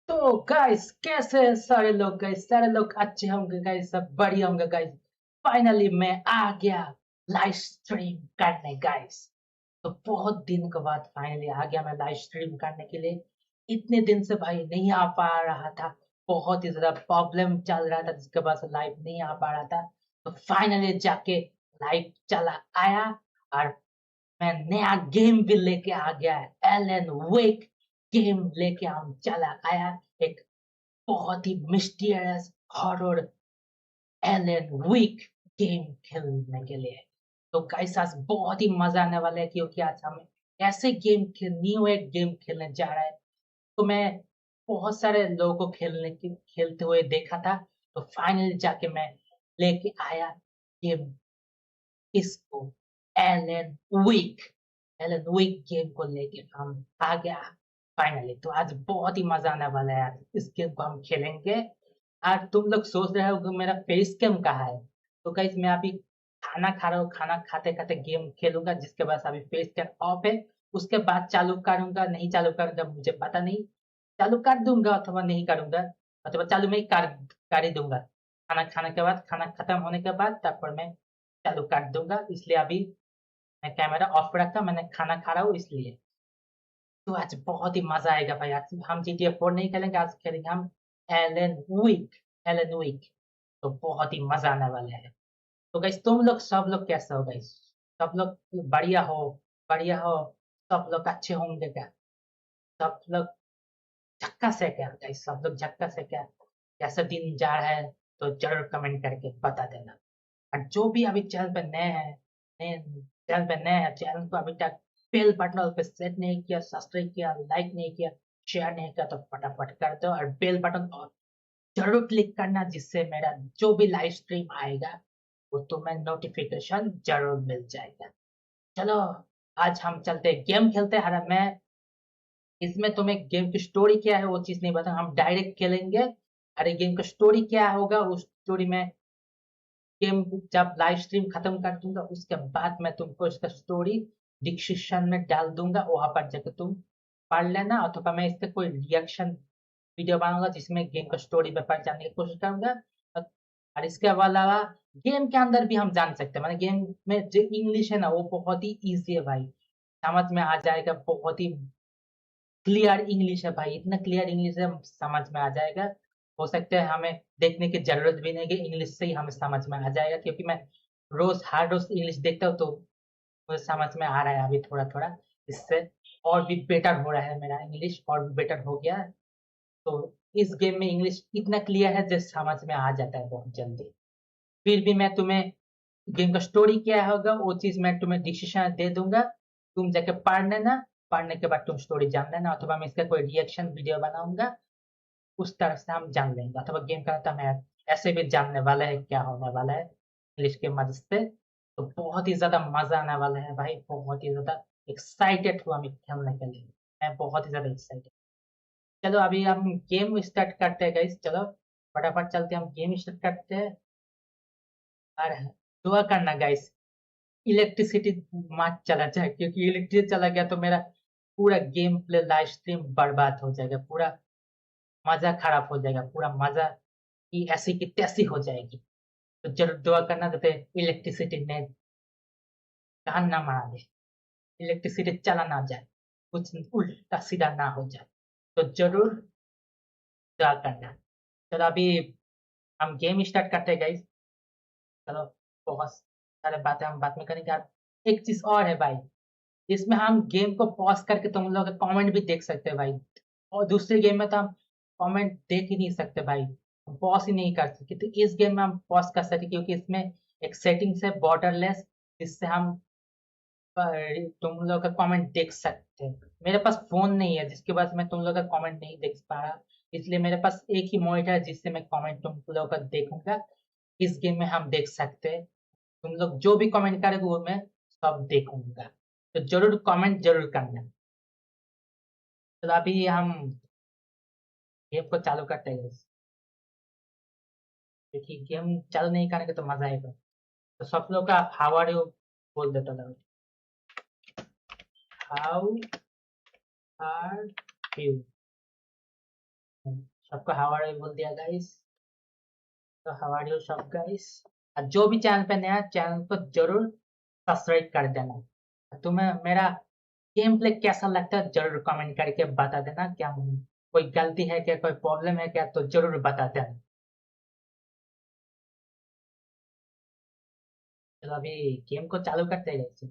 तो गाइस कैसे हैं सारे लोग अच्छे होंगे गाइस, सब बढ़िया होंगे गाइस। फाइनली मैं आ गया लाइव स्ट्रीम करने गाइस। तो बहुत दिन के बाद फाइनली आ गया मैं लाइव स्ट्रीम करने के लिए। इतने दिन से भाई नहीं आ पा रहा था, बहुत ही ज्यादा प्रॉब्लम चल रहा था जिसके वजह से लाइव नहीं आ पा रहा था। तो फाइनली जाके लाइव चला आया और मैं नया गेम भी लेके आ गया है। एलन वेक गेम लेके हम चला आया, एक बहुत ही मिस्टीरियस हॉरर एलन वेक गेम खेलने के लिए। तो गाइस आज बहुत ही मजा आने वाला है क्योंकि आज हम ऐसे न्यू एक गेम खेलने जा रहा है। तो मैं बहुत सारे लोगों को खेलते हुए देखा था। तो फाइनली जाके मैं लेके आया गेम, इसको Alan Wake Alan Wake game को लेके हम आ गया फाइनली। तो आज बहुत ही मजा आने वाला है यार, इस गेम को हम खेलेंगे। आज तुम लोग सोच रहे हो कि मेरा फेस कैम कहाँ है। तो गाइस मैं अभी खाना खा रहा हूँ, खाना खाते खाते गेम खेलूंगा जिसके बाद अभी फेस कैम ऑफ है। उसके बाद चालू करूंगा नहीं चालू करूंगा मुझे पता नहीं, चालू कर दूंगा अथवा नहीं करूंगा, अथवा चालू में ही कर ही दूंगा। खाना खाने के बाद, खाना खत्म होने के बाद तब पर मैं चालू कर दूंगा। इसलिए अभी मैं कैमरा ऑफ रखा, मैंने खाना खा रहा हूँ इसलिए। तो आज बहुत ही मजा आएगा भाई। आज हम GTA 4 नहीं खेलेंगे, आज खेलेंगे हम एलन वीक एलन वीक। तो बहुत ही मजा आने वाला है। तो गाइस तुम लोग सब लोग कैसे हो गाइस? सब लोग बढ़िया हो? बढ़िया हो? सब लोग अच्छे होंगे क्या? सब लोग झक्कास है क्या गाइस? सब लोग झक्कास है क्या? कैसा दिन जा रहा है? तो जरूर कमेंट करके बता देना। और जो भी अभी चैनल पे नए हैं, चैनल पे नए हैं, चैनल को अभी तक बेल बटन पे सेट नहीं किया, सब्सक्राइब किया, लाइक नहीं किया, शेयर नहीं किया, तो फटाफट कर दो और बेल बटन और जरूर क्लिक करना जिससे मेरा जो भी लाइव स्ट्रीम आएगा वो तुम्हें नोटिफिकेशन जरूर मिल जाएगा। चलो आज हम चलते गेम खेलते हैं। मैं इसमें तुम्हें गेम की स्टोरी क्या है वो चीज नहीं बता, हम डायरेक्ट खेलेंगे। अरे गेम का स्टोरी क्या होगा उस स्टोरी में, गेम जब लाइव स्ट्रीम खत्म कर दूंगा उसके बाद मैं तुमको इसका स्टोरी डिस्क्रिप्शन में डाल दूंगा, वहां पर जाकर तुम पढ़ लेना। अथवा मैं इसका कोई रिएक्शन वीडियो बनाऊंगा जिसमें गेम का स्टोरी में पढ़ जानने की कोशिश करूंगा। और इसके अलावा गेम के अंदर भी हम जान सकते हैं, मतलब गेम में जो इंग्लिश है ना वो बहुत ही ईजी है भाई, समझ में आ जाएगा। बहुत ही क्लियर इंग्लिश है भाई, इतना क्लियर इंग्लिश है समझ में आ जाएगा। हो सकता है हमें देखने की जरूरत भी नहीं कि इंग्लिश से ही हमें समझ में आ जाएगा, क्योंकि मैं हर रोज इंग्लिश देखता हूँ तो मुझे समझ में आ रहा है अभी थोड़ा थोड़ा। इससे और भी बेटर हो रहा है, मेरा इंग्लिश और भी बेटर हो गया है। तो इस गेम में इंग्लिश इतना क्लियर है जो समझ में आ जाता है बहुत जल्दी। फिर भी मैं तुम्हें गेम का स्टोरी क्या होगा वो चीज मैं तुम्हें डिसीजन दे दूंगा, तुम जाके पढ़ लेना। पढ़ने के बाद तुम स्टोरी जान लेना, अथवा मैं इसका कोई रिएक्शन वीडियो बनाऊंगा, उस तरह से हम जान लेंगे। अथवा गेम का तो मैं ऐसे भी जानने वाला है क्या होने वाला है इंग्लिश के मदद से। तो बहुत ही ज्यादा मजा आने वाला है भाई, बहुत ही ज्यादा एक्साइटेड हुआ मैं खेलने के लिए। मैं बहुत ही ज्यादा एक्साइटेड। चलो अभी हम गेम स्टार्ट करते हैं गाइस, चलो फटाफट चलते हैं हम गेम स्टार्ट करते हैं। और दुआ करना गाइस इलेक्ट्रिसिटी मत चला जाए, क्योंकि इलेक्ट्रिसिटी चला गया तो मेरा पूरा गेम प्ले लाइव स्ट्रीम बर्बाद हो जाएगा, पूरा मजा खराब हो जाएगा, पूरा मजा की ऐसी की तैसी हो जाएगी। तो जरूर दुआ करना देते इलेक्ट्रिसिटी ने कान ना मारा दे, इलेक्ट्रिसिटी चला ना जाए, कुछ उल्टा सीधा ना हो जाए। तो जरूर दुआ करना। चलो अभी हम गेम स्टार्ट करते हैं गाइस। चलो बहुत सारे बातें हम बाद में करेंगे। और एक चीज और है भाई, इसमें हम गेम को पॉज करके तुम लोग कमेंट भी देख सकते हैं भाई। और दूसरे गेम में तो हम कमेंट देख ही नहीं सकते भाई, पॉज ही नहीं कर सकते। तो इस गेम में हम पॉज कर सकते क्योंकि इसमें एक सेटिंग्स है बॉर्डरलेस, जिससे हम तुम लोग का कमेंट देख सकते हैं। मेरे पास फोन नहीं है जिसकी वजह से मैं तुम लोग का कमेंट नहीं देख पा रहा, इसलिए मेरे पास एक ही मॉनिटर है जिससे मैं कमेंट तुम लोग का देखूंगा। इस गेम में हम देख सकते हैं, तुम लोग जो भी कमेंट करेंगे वो मैं सब देखूंगा। तो जरूर कमेंट जरूर करना। तो अभी हम गेम को चालू करते हैं। देखिए गेम चालू नहीं करेंगे तो मजा आएगा। तो सब लोग का हाउ आर यू बोल देता था। How are you? सबको हाउ आर यू बोल दिया गाइस। तो हाउ आर यू सब गाइस। जो भी चैनल पे नया चैनल को जरूर सब्सक्राइब कर देना। तुम्हें मेरा गेम प्ले कैसा लगता है जरूर कमेंट करके बता देना। क्या कोई गलती है क्या, कोई प्रॉब्लम है क्या, तो जरूर बता देना। चलो अभी गेम को चालू करते हैं गाइस।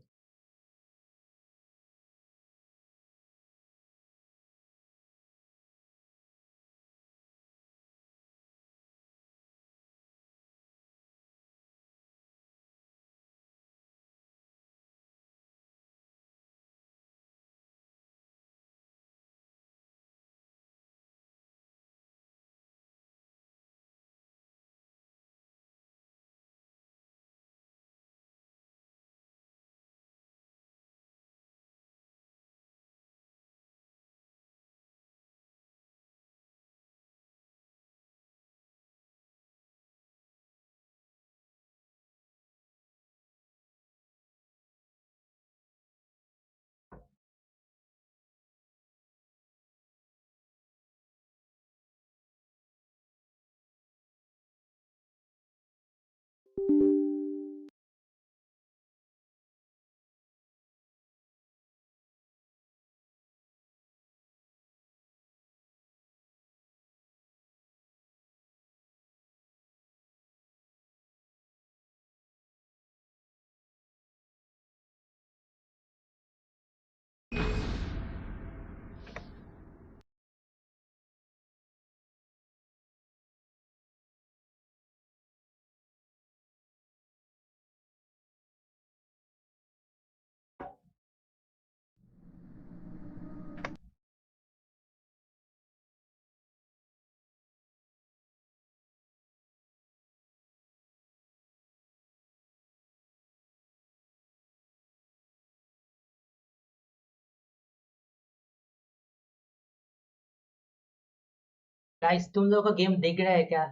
गाइस तुम लोगों को गेम दिख रहा है क्या,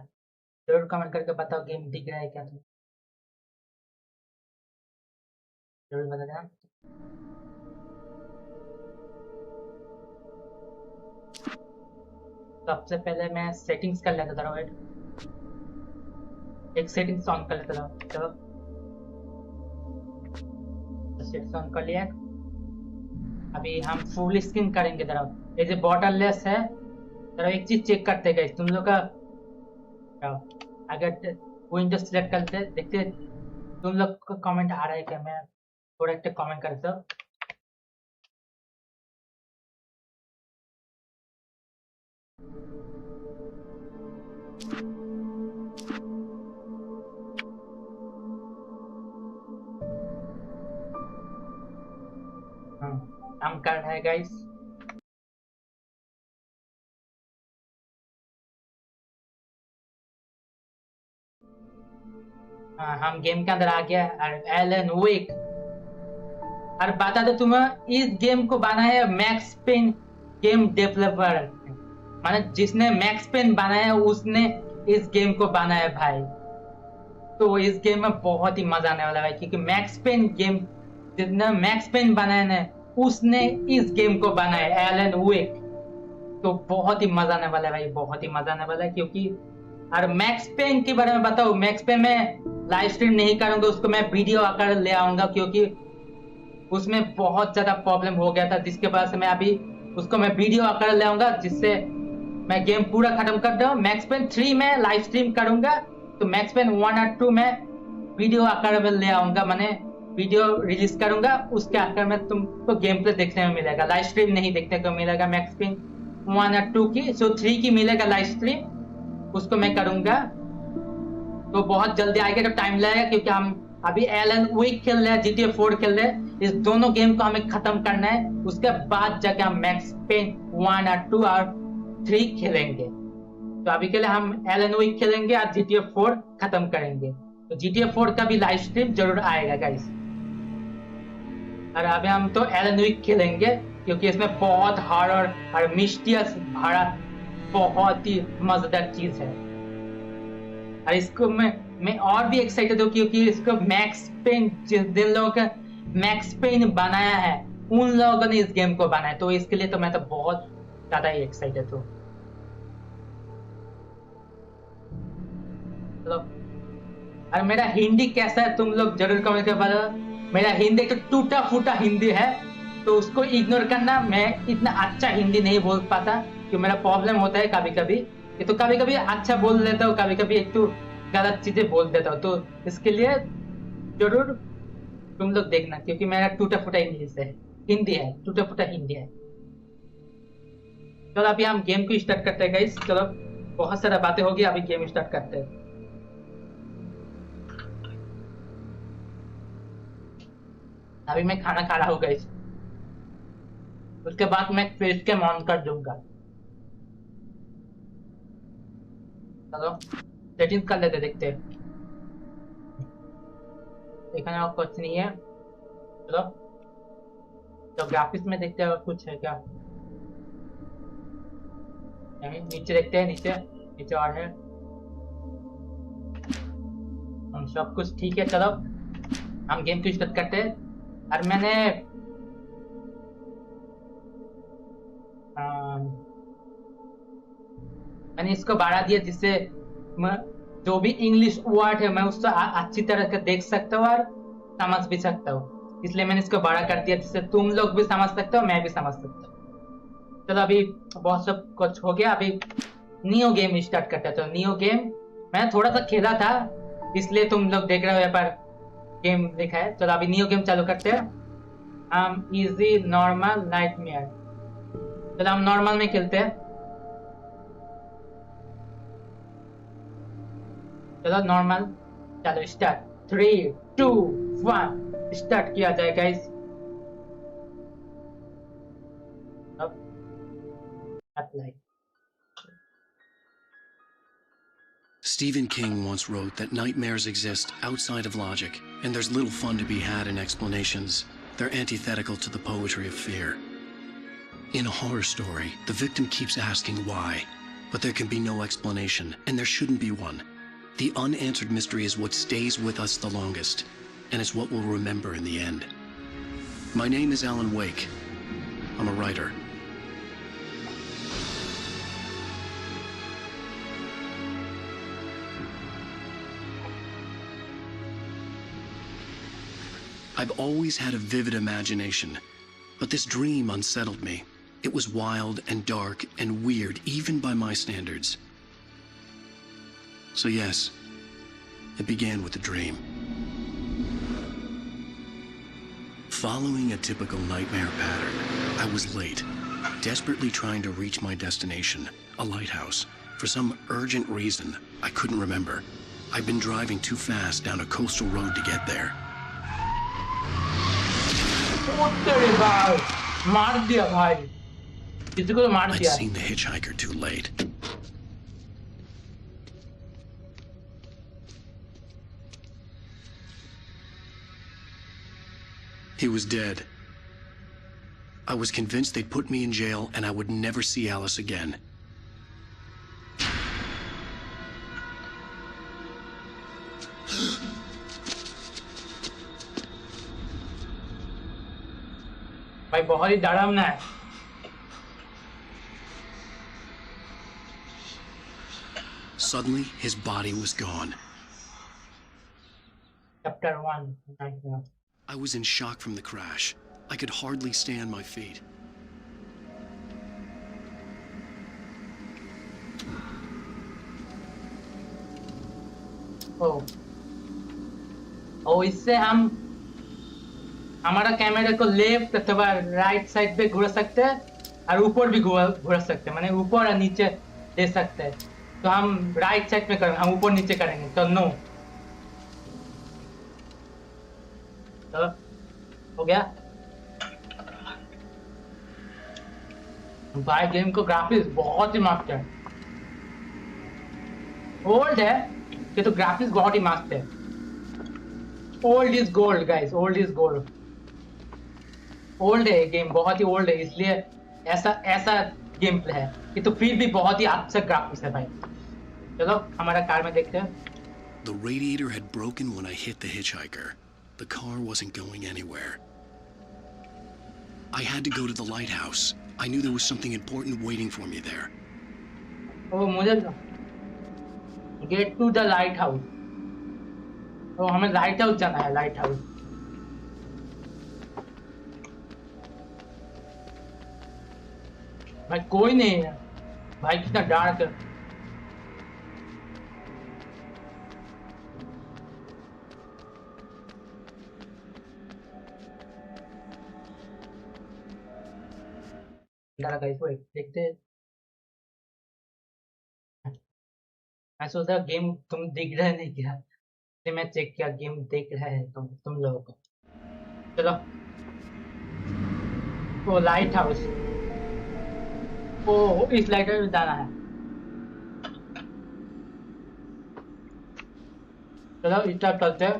जरूर कमेंट करके बताओ गेम दिख रहा है क्या, तुम जरूर बता देना। सबसे पहले मैं सेटिंग्स कर लेता था। वेट, एक सेटिंग्स ऑन कर लेता था। चलो सेटिंग्स ऑन कर लिया। अभी हम फुल स्क्रीन करेंगे। तरफ ये जो बॉर्डरलेस है, तरफ एक चीज चेक करते गए तुम लोग का। अगर विंडो सिलेक्ट करते देखते तुम लोग का कमेंट आ रहा है क्या, मैं थोड़ा एक कमेंट करता हूँ। काम कर रहा है गाइस। हाँ हम गेम के अंदर आ गया। एलन वेक। और बता दो तुम्हें इस गेम को बनाया मैक्स पेन गेम डेवलपर, माने जिसने मैक्स पेन बनाया उसने इस गेम को बनाया भाई। तो इस गेम में बहुत ही मजा आने वाला है भाई, क्योंकि मैक्स पेन गेम जिसने मैक्स पेन बनाया ना उसने इस गेम को बनाया एलन वेक। तो बहुत ही मजा आने वाला है भाई, बहुत ही मजा आने वाला है। क्योंकि और मैक्स पेन के बारे में बताओ, मैक्स पेन में लाइव स्ट्रीम नहीं करूंगा, उसको मैं वीडियो आकर ले आऊंगा, क्योंकि उसमें बहुत ज्यादा प्रॉब्लम हो गया था, जिसके वजह से मैं अभी उसको मैं वीडियो आकर ले आऊंगा, जिससे मैं गेम पूरा खत्म कर दूं। मैक्स पेन 3 में लाइव स्ट्रीम करूंगा, तो मैक्स पेन 1 और 2 में वीडियो आकर में ले आऊंगा, मैंने वीडियो रिलीज करूंगा, उसके आकर में तुमको गेम प्ले देखने में मिलेगा, लाइव स्ट्रीम नहीं देखने को मिलेगा। मैक्स पेन 1 और 2 की, सो 3 की मिलेगा लाइव स्ट्रीम, उसको मैं करूंगा। तो बहुत जल्दी आएगा, तो टाइम लगेगा, क्योंकि हम अभी एलन वेक खेल रहे हैं, GTA 4 खेल रहे हैं। इस दोनों गेम को हमें खत्म करना है, उसके बाद जाके हम मैक्स पेन 1 और 2 और 3 खेलेंगे। तो अभी के लिए हम एलन वेक खेलेंगे और GTA 4 खत्म करेंगे। तो GTA 4 का भी लाइव स्ट्रीम जरूर आएगा गाइस। और अभी हम तो एलन वेक खेलेंगे, क्योंकि इसमें बहुत हॉरर और मिस्टीरियस भरा बहुत ही मजेदार चीज है। और इसको मैं और भी एक्साइटेड हूँ, क्योंकि इसको मैक्स पेन जिन लोगों का मैक्स पेन बनाया है उन लोगों ने इस गेम को बनाया, तो इसके लिए तो मैं तो बहुत ज्यादा ही एक्साइटेड हूँ। चलो। और मेरा हिंदी कैसा है तुम लोग जरूर कमेंट कर बताओ। मेरा हिंदी तो टूटा फूटा हिंदी है, तो उसको इग्नोर करना। मैं इतना अच्छा हिंदी नहीं बोल पाता, क्योंकि मेरा प्रॉब्लम होता है कभी कभी। ये तो कभी कभी अच्छा बोल लेता हूँ, कभी कभी एक तो गलत चीजें बोल देता हूँ, तो इसके लिए जरूर तुम लोग देखना, क्योंकि मेरा टूटा फूटा इंग्लिश है, हिंदी है, टूटा फूटा हिंदी है। चलो अभी हम गेम को स्टार्ट करते हैं गाइस। चलो बहुत सारा बातें होगी, अभी गेम स्टार्ट करते हैं। अभी मैं खाना खा रहा हूँ गाइस, उसके बाद मैं फेस कैम ऑन कर दूंगा। चलो सेटिंग कर लेते, देखते हैं। देखना और कुछ नहीं है। चलो तो ग्राफिक्स में देखते हैं कुछ है क्या। नीचे देखते हैं, नीचे नीचे और है। सब कुछ ठीक है। चलो हम गेम को स्टार्ट करते हैं। और मैंने इसको बढ़ा दिया, जिससे जो भी इंग्लिश वर्ड है मैं उसको अच्छी तरह से देख सकता हूँ और समझ भी सकता हूँ। इसलिए मैंने इसको बड़ा कर दिया, जिससे तुम लोग भी समझ सकते हो, मैं भी समझ सकता हूँ। चलो अभी बहुत सब कुछ हो गया, अभी नियो गेम स्टार्ट करते हैं। तो नियो गेम मैंने थोड़ा सा खेला था, इसलिए तुम लोग देख रहे हो यहाँ पर गेम लिखा है। चलो अभी नियो गेम चालू करते हैं। हम इजी, नॉर्मल, नाइटमेयर। चलो हम नॉर्मल में खेलते हैं। चलो नॉर्मल, चलो स्टार्ट। 3, 2, 1 स्टार्ट किया जाए गाइस। अब apply. Stephen King once wrote that nightmares exist outside of logic, and there's little fun to be had in explanations. They're antithetical to the poetry of fear. In a horror story, the victim keeps asking why, but there can be no explanation, and there shouldn't be one. The unanswered mystery is what stays with us the longest, and it's what we'll remember in the end. My name is Alan Wake. I'm a writer. I've always had a vivid imagination, but this dream unsettled me. It was wild and dark and weird, even by my standards. So yes, it began with a dream. Following a typical nightmare pattern, I was late, desperately trying to reach my destination, a lighthouse. For some urgent reason, I couldn't remember. I'd been driving too fast down a coastal road to get there. I'd seen the hitchhiker too late. He was dead. I was convinced they'd put me in jail and I would never see Alice again. भाई बहुत ही डरावना है। Suddenly, his body was gone. Chapter 1. I was in shock from the crash. I could hardly stay on my feet. इससे हम हमारा camera को left अथवा right side पे घुरा सकते हैं, और ऊपर भी घुरा सकते हैं, माने ऊपर और नीचे दे सकते हैं। तो हम राइट साइड में करेंगे, हम ऊपर नीचे करेंगे तो नो। तो हो गया भाई। गेम को ग्राफिक्स बहुत ही मस्त है। ओल्ड है कि तो ग्राफिक्स बहुत ही मस्त है। Old is gold guys, old is gold. Old है गेम, बहुत ही ओल्ड है, इसलिए ऐसा गेम प्ले है कि तो फिर भी बहुत ही अच्छा ग्राफिक्स है भाई। चलो हमारा कार में देखते हैं। The radiator had broken when I hit the hitchhiker. The car wasn't going anywhere. I had to go to the lighthouse. I knew there was something important waiting for me there. मुझे get to the lighthouse. तो हमें light house जाना है, light house. भाई कोई नहीं है भाई, कितना डार्क है। गाइस वेट देखते हैं। मैं सोचा गेम तुम दिख रहा है नहीं क्या, फिर मैं चेक किया गेम देख रहा है तुम लोगों को। चलो वो लाइट हाउस, ओ इस लाइट हाउस जाना है। चलो स्टार्ट करते हैं।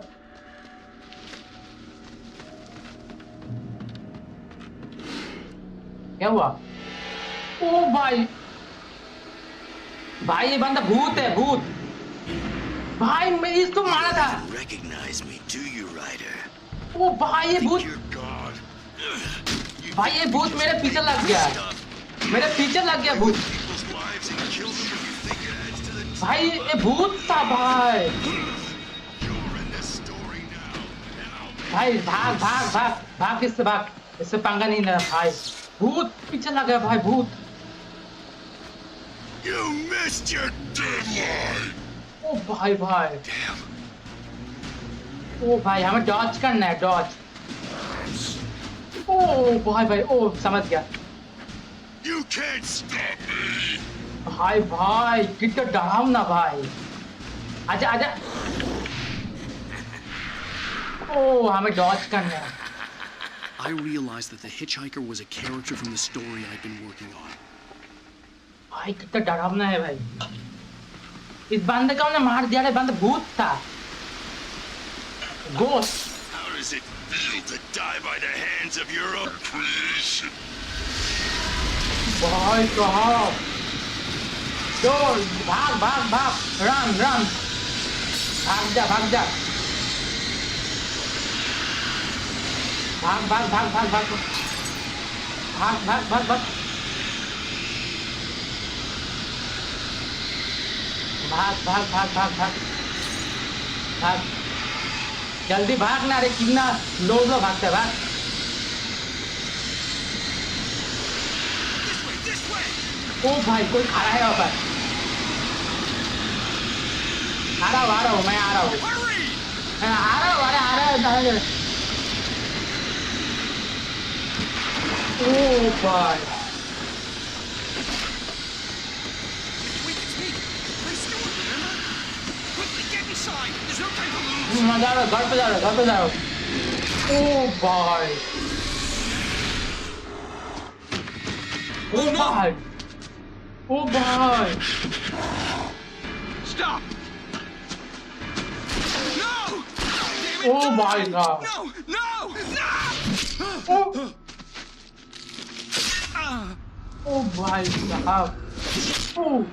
क्या हुआ? ओ भाई, भाई ये बंदा भूत है, भूत। भाई मैं इसको मारा था। ओ भाई ये भूत, भाई ये भूत मेरे पीछे लग गया, मेरे पीछे लग गया भूत। भाई ये भूत था भाई। भाई भाग भाग भाग भाग, इससे भाग, इससे पंगा नहीं लेना भाई। भूत पीछे लग गया भाई, भूत। You missed your deadline. ओ भाई भाई, ओ भाई हमें डॉज करना है, डॉज। ओ भाई भाई, ओ समझ गया। You can't stop me. भाई भाई कितना डराव ना भाई। आजा आजा। ओ हमें डॉज करना है। I realized that the hitchhiker was a character from the story I'd been working on. भाई कितना डरावना है भाई। इस बंदे को हमने मार दिया, बंदा भूत था, ghost. How does it feel to die by the hands of your own creation? भाई साहब, दौड़, भाग भाग भाग, रन रन, भाग जा भाग जा, भाग भाग भाग भाग भाग भाग भाग भाग भाग भाग भाग भाग भाग भाग भाग, जल्दी भाग ना रे, कितना लो भागते भाग। ओ भाई कोई खड़ा है वहाँ पर। आ रहा हूँ मैं, आ रहा हूँ, अरे आ रहा है। ओ भाई मजा आ रहा, घर पे जा रहा, घर पे जा रहा। ओ भाई, ओ भाई, ओ भाई, Stop! No! ओ भाई साहब, No! No! ओ भाई साहब, ओ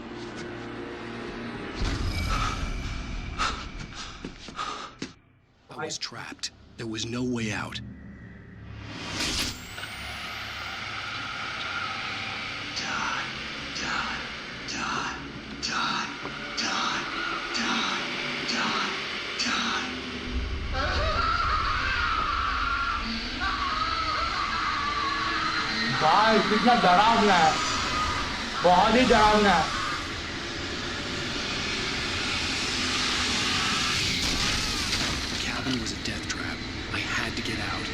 I was trapped. There was no way out. भाई कितना डरावना है, बहुत ही डरावना है। The cabin was a death trap. I had to get out.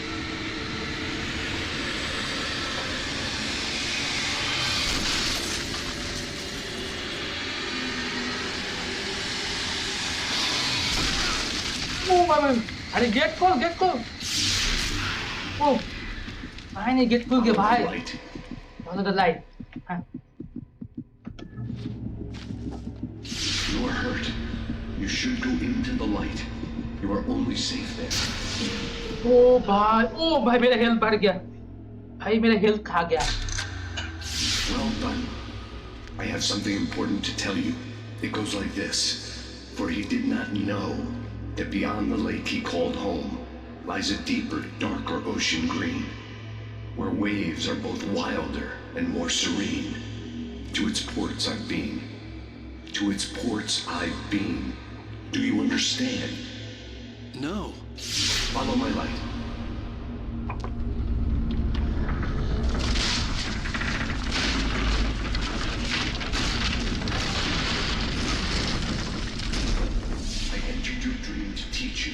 ओ भाई, अरे गेट खोल, गेट खोल। ओ भाई ने गेट खोल के भाई, follow the light. You are hurt. You should go into the light. You are only safe there. ओ भाई मेरा हेल्थ बढ़ गया, भाई मेरा हेल्थ खा गया। Well done. I have something important to tell you. It goes like this. For he did not know that beyond the lake he called home lies a deeper, darker ocean green, where waves are both wilder and more serene. To its ports I've been. to its ports I've been. Do you understand? No. Follow my light. I entered your dream to teach you.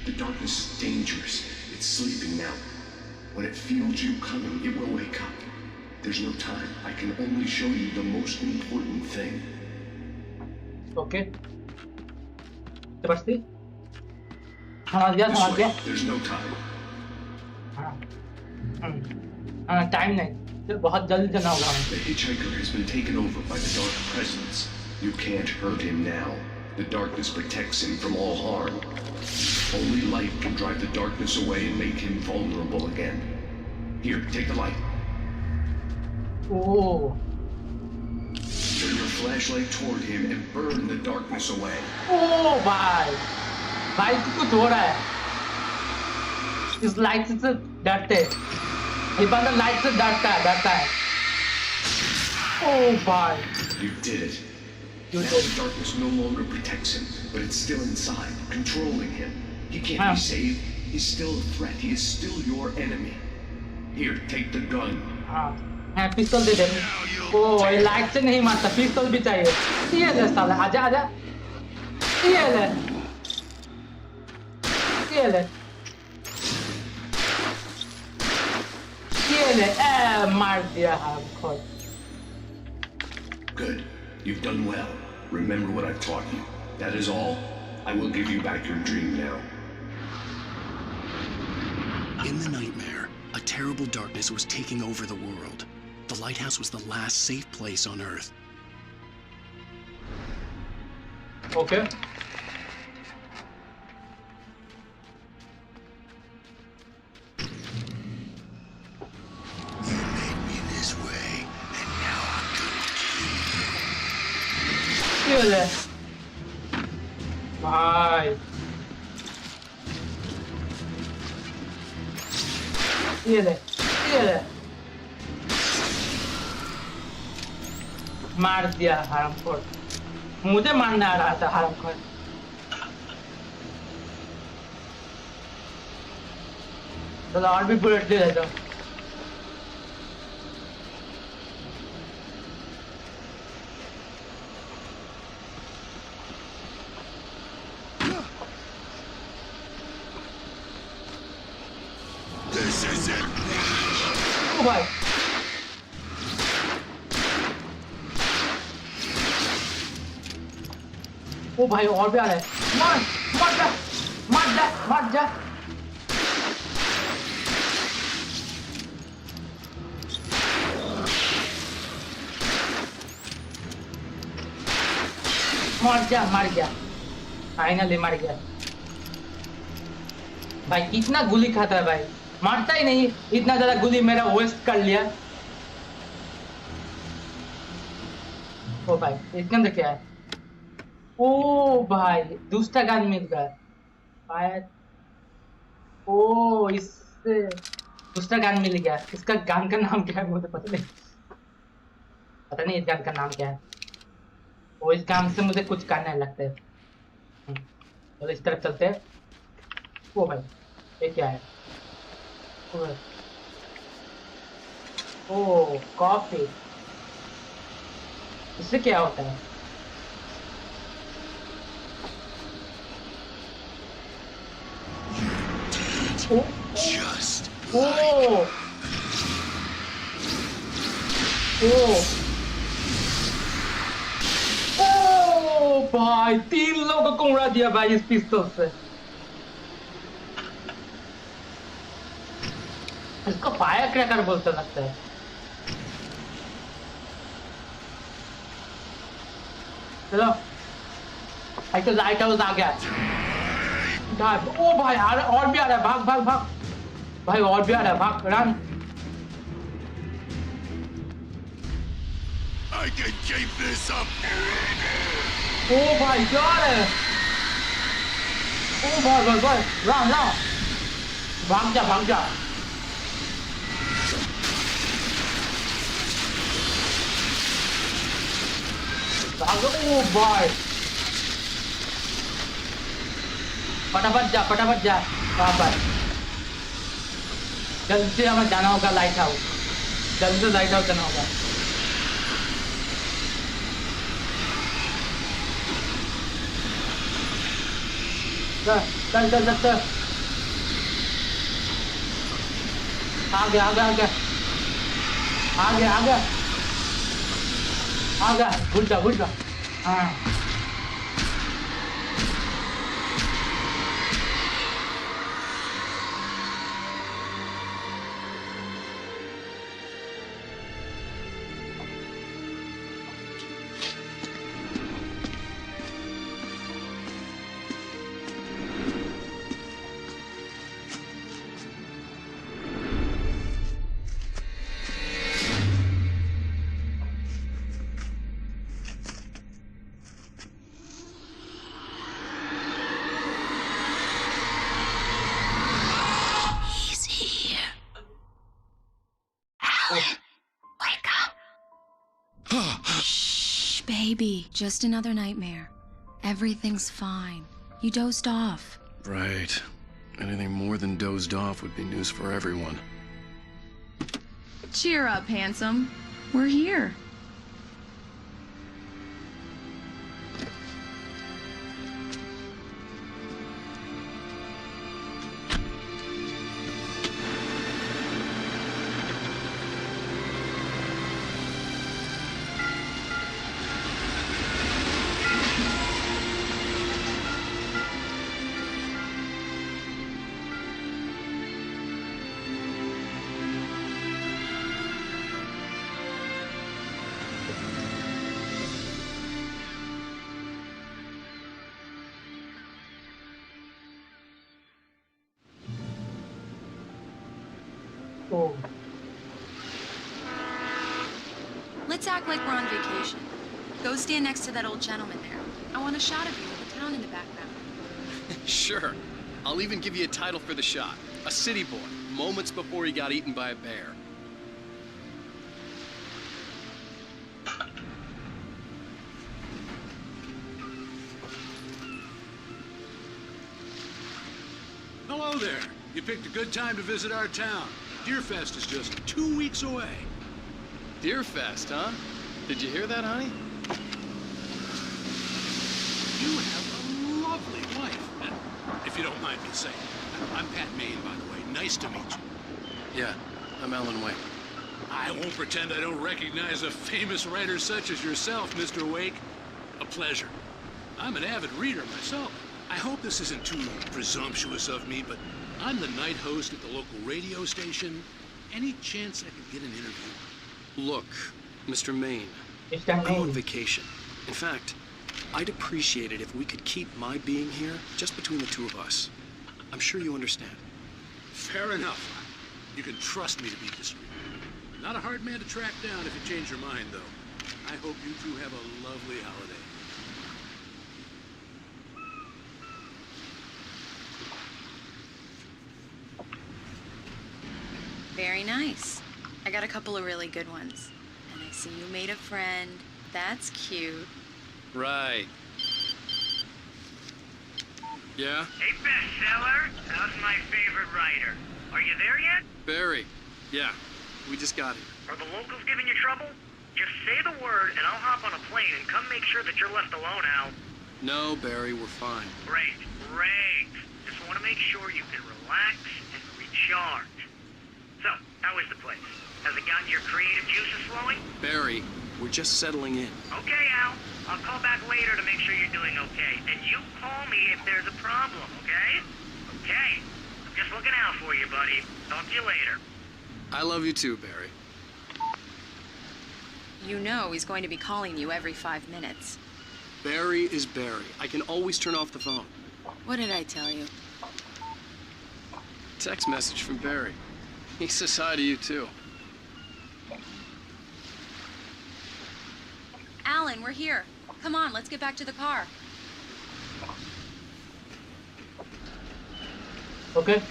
The darkness is dangerous. It's sleeping now. When it feels you coming, it will wake up. There's no time. I can only show you the most important thing. Okay. समझती? समझ गया. There's no time. Time नहीं. बहुत जल्दी जाना होगा. The hitchhiker has been taken over by the dark presence. You can't hurt him now. The darkness protects him from all harm. Only light can drive the darkness away and make him vulnerable again. Here, take the light. Oh. Turn your flashlight toward him and burn the darkness away. Oh भाई. भाई तू कुछ हो रहा है. इस light से डरते. ये बंदा लाइट से डरता है. Oh भाई. You did it. Now the darkness no longer protects him, but it's still inside, controlling him. He can't be saved. He's still a threat. He is still your enemy. Here, take the gun. हाँ पिस्तौल दे दे. ओह ये light से नहीं मारता. पिस्तौल भी चाहिए. ये ले साला. आजा. ये ले. मार दिया हमको. Good. You've done well. Remember what I've taught you. That is all. I will give you back your dream now. In the nightmare, a terrible darkness was taking over the world. The lighthouse was the last safe place on Earth. Okay. You made me this way, and now I'm gonna ये ले. भाई. ये ले. मार दिया हरामखोर. मुझे मारने आ रहा था हरामखोर. चलो और भी बुलेट ले लेता हूँ. This is it. ओ भाई. ओ भाई और भी आ रहा है. मर जा. मर गया. फाइनली मर गया. भाई कितना गोली खाता है भाई. मारता ही नहीं. इतना ज्यादा गोली मेरा वेस्ट कर लिया. ओ भाई इसके अंदर क्या है. ओ भाई दूसरा गन मिल गया. शायद ओ इससे दूसरा गन मिल गया. इसका गन का नाम क्या है मुझे पता नहीं इस गन का नाम क्या है. वो इस गन से मुझे कुछ करना लगता है. तो इस तरफ चलते हैं. ओ भाई ये क्या है. ओ कॉफी. इससे क्या होता है. Just ओ भाई 3 लोगों को उड़ा दिया भाई इस पिस्तौल से. इसको फायर क्रैकर बोलते लगता है. चलो आई तो लाइट हाउस आ गया. ओ भाई और भी आ रहा है. भाग भाई और भी आ रहा है. भाग run. I can keep this up. ओ भाई क्या है. ओ भाई रन. भाग जा. भागो भाई फटाफट जा वहां पर जल्दी से हमें जाना होगा लाइट हाउस जल्दी से लाइट हाउस जाना होगा चल आ गया घुस जा हाँ Shh, baby. Just another nightmare. Everything's fine. You dozed off. Right. Anything more than dozed off would be news for everyone. Cheer up, handsome. We're here. Oh. Let's act like we're on vacation. Go stand next to that old gentleman there. I want a shot of you with the town in the background. Sure. I'll even give you a title for the shot. A city boy, moments before he got eaten by a bear. Hello there. You picked a good time to visit our town. Deerfest is just 2 weeks away. Deerfest, huh? Did you hear that, honey? You have a lovely wife. And if you don't mind me saying, I'm Pat Maine, by the way. Nice to meet you. Yeah, I'm Alan Wake. I won't pretend I don't recognize a famous writer such as yourself, Mr. Wake. A pleasure. I'm an avid reader myself. I hope this isn't too presumptuous of me, but I'm the night host at the local radio station. Any chance I could get an interview? Look, Mr. Maine, Mr. I'm on Maine. vacation. In fact, I'd appreciate it if we could keep my being here just between the two of us. I'm sure you understand. Fair enough. You can trust me to be discreet. Not a hard man to track down if you change your mind, though. I hope you two have a lovely holiday. Very nice. I got a couple of really good ones. And I see you made a friend. That's cute. Right. Yeah? Hey, bestseller. How's my favorite writer? Are you there yet? Barry. Yeah, we just got here. Are the locals giving you trouble? Just say the word, and I'll hop on a plane and come make sure that you're left alone, Al. No, Barry, we're fine. Great. Just want to make sure you can relax and recharge. So, how is the place? Has it gotten your creative juices flowing? Barry, we're just settling in. Okay, Al. I'll call back later to make sure you're doing okay. And you call me if there's a problem, okay? Okay. I'm just looking out for you, buddy. Talk to you later. I love you too, Barry. You know he's going to be calling you every 5 minutes. Barry is Barry. I can always turn off the phone. What did I tell you? Text message from Barry. He says hi to you too. Alan, we're here. Come on, let's get back to the car. Okay.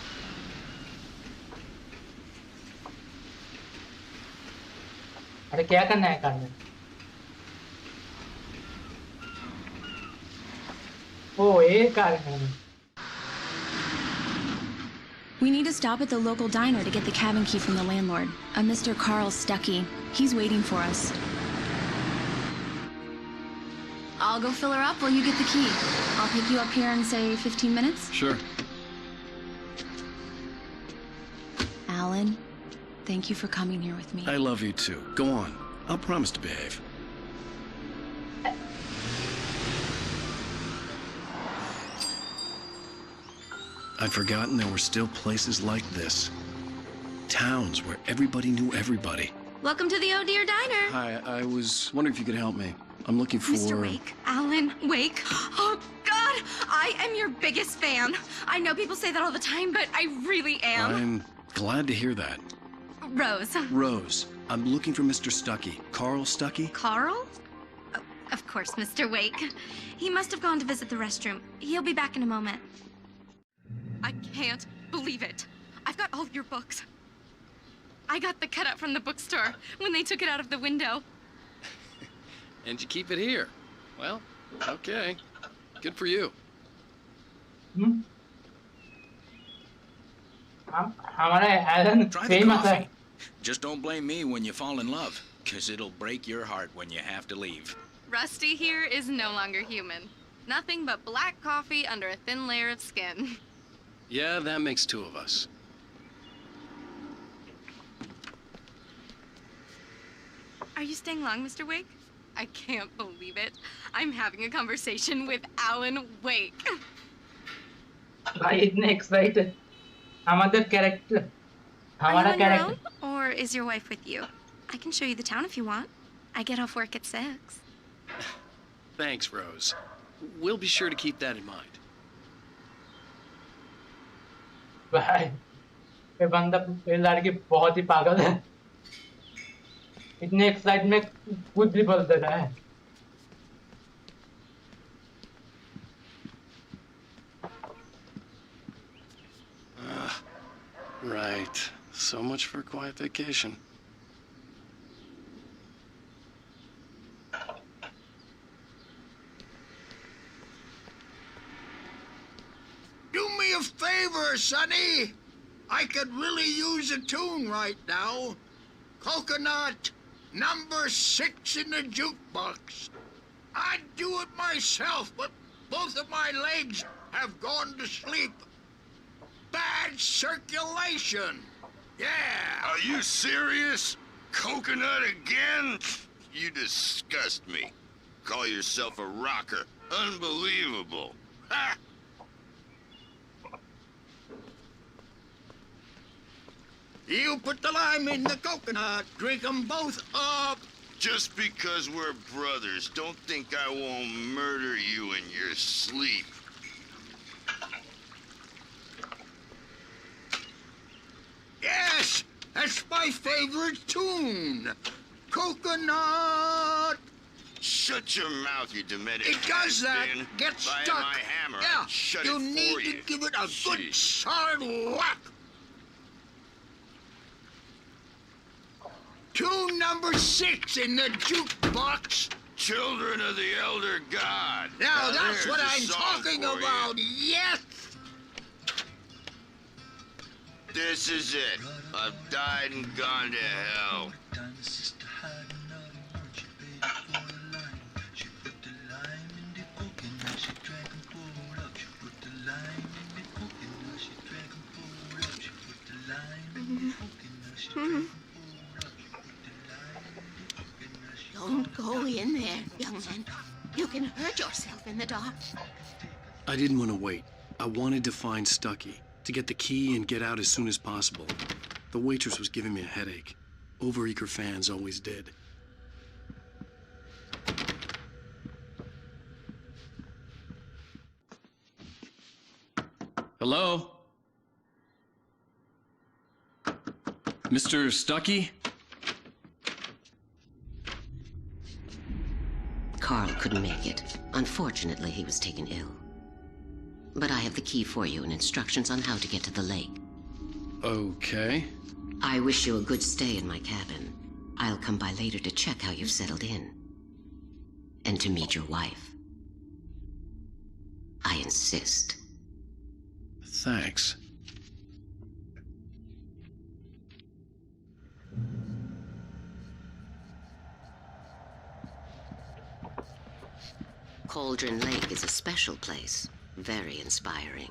अरे क्या करना है car में ओ एक आ रहे हैं। We need to stop at the local diner to get the cabin key from the landlord, a Mr. Carl Stuckey. He's waiting for us. I'll go fill her up while you get the key. I'll pick you up here in, say, 15 minutes? Sure. Alan, thank you for coming here with me. I love you too. Go on. I'll promise to behave. I'd forgotten there were still places like this. Towns where everybody knew everybody. Welcome to the Oh Dear Diner. Hi, I was wondering if you could help me. I'm looking for... Mr. Wake. Alan Wake. Oh, God. I am your biggest fan. I know people say that all the time, but I really am. I'm glad to hear that. Rose. Rose, I'm looking for Mr. Stuckey. Carl Stuckey? Carl? Oh, of course, Mr. Wake. He must have gone to visit the restroom. He'll be back in a moment. I can't believe it. I've got all of your books. I got the cutout from the bookstore when they took it out of the window. And you keep it here. Well, okay. Good for you. हमारा Elon Try the famous है। coffee. Just don't blame me when you fall in love, because it'll break your heart when you have to leave. Rusty here is no longer human. Nothing but black coffee under a thin layer of skin. Yeah, that makes two of us. Are you staying long, Mr. Wake? I can't believe it. I'm having a conversation with Alan Wake. भाई इतने excited। हमारा character, Are you हमारा on your character। own, or is your wife with you? I can show you the town if you want. I get off work at 6. Thanks, Rose. We'll be sure to keep that in mind. भाई ये बंदा ये लड़की बहुत ही पागल है। इतने excite में कुछ भी बोल दे रहा है। Right. So much for a quiet vacation. Do me a favor, Sonny. I could really use a tune right now. Coconut, number 6 in the jukebox. I'd do it myself, but both of my legs have gone to sleep. Bad circulation. Yeah. Are you serious? Coconut again? You disgust me. Call yourself a rocker. Unbelievable. Ha! You put the lime in the coconut. Drink them both up. Just because we're brothers, don't think I won't murder you in your sleep. Yes, that's my favorite tune. Coconut. Shut your mouth, you demented. It does that. Get stuck. My hammer, yeah, shut you need to give it a good solid whack. Tune number 6 in the jukebox. Children of the Elder God. Now that's what I'm talking about. Yes. This is it. I've died and gone to hell. Don't go in there, young man. You can hurt yourself in the dark. I didn't want to wait. I wanted to find Stuckey, to get the key and get out as soon as possible. The waitress was giving me a headache. Overeager fans always did. Hello? Mr. Stuckey? Carl couldn't make it. Unfortunately, he was taken ill. But I have the key for you and instructions on how to get to the lake. Okay. I wish you a good stay in my cabin. I'll come by later to check how you've settled in. And to meet your wife. I insist. Thanks. Cauldron Lake is a special place. Very inspiring.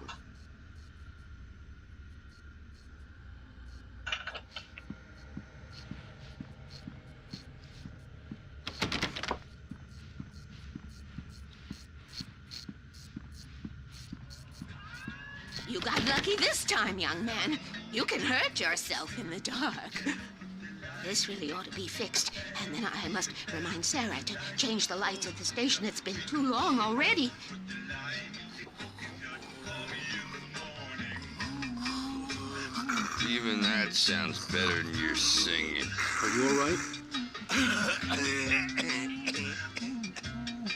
You got lucky this time, young man. You can hurt yourself in the dark. This really ought to be fixed. And then I must remind Sarah to change the lights at the station. It's been too long already. Even that sounds better than your singing. Are you all right?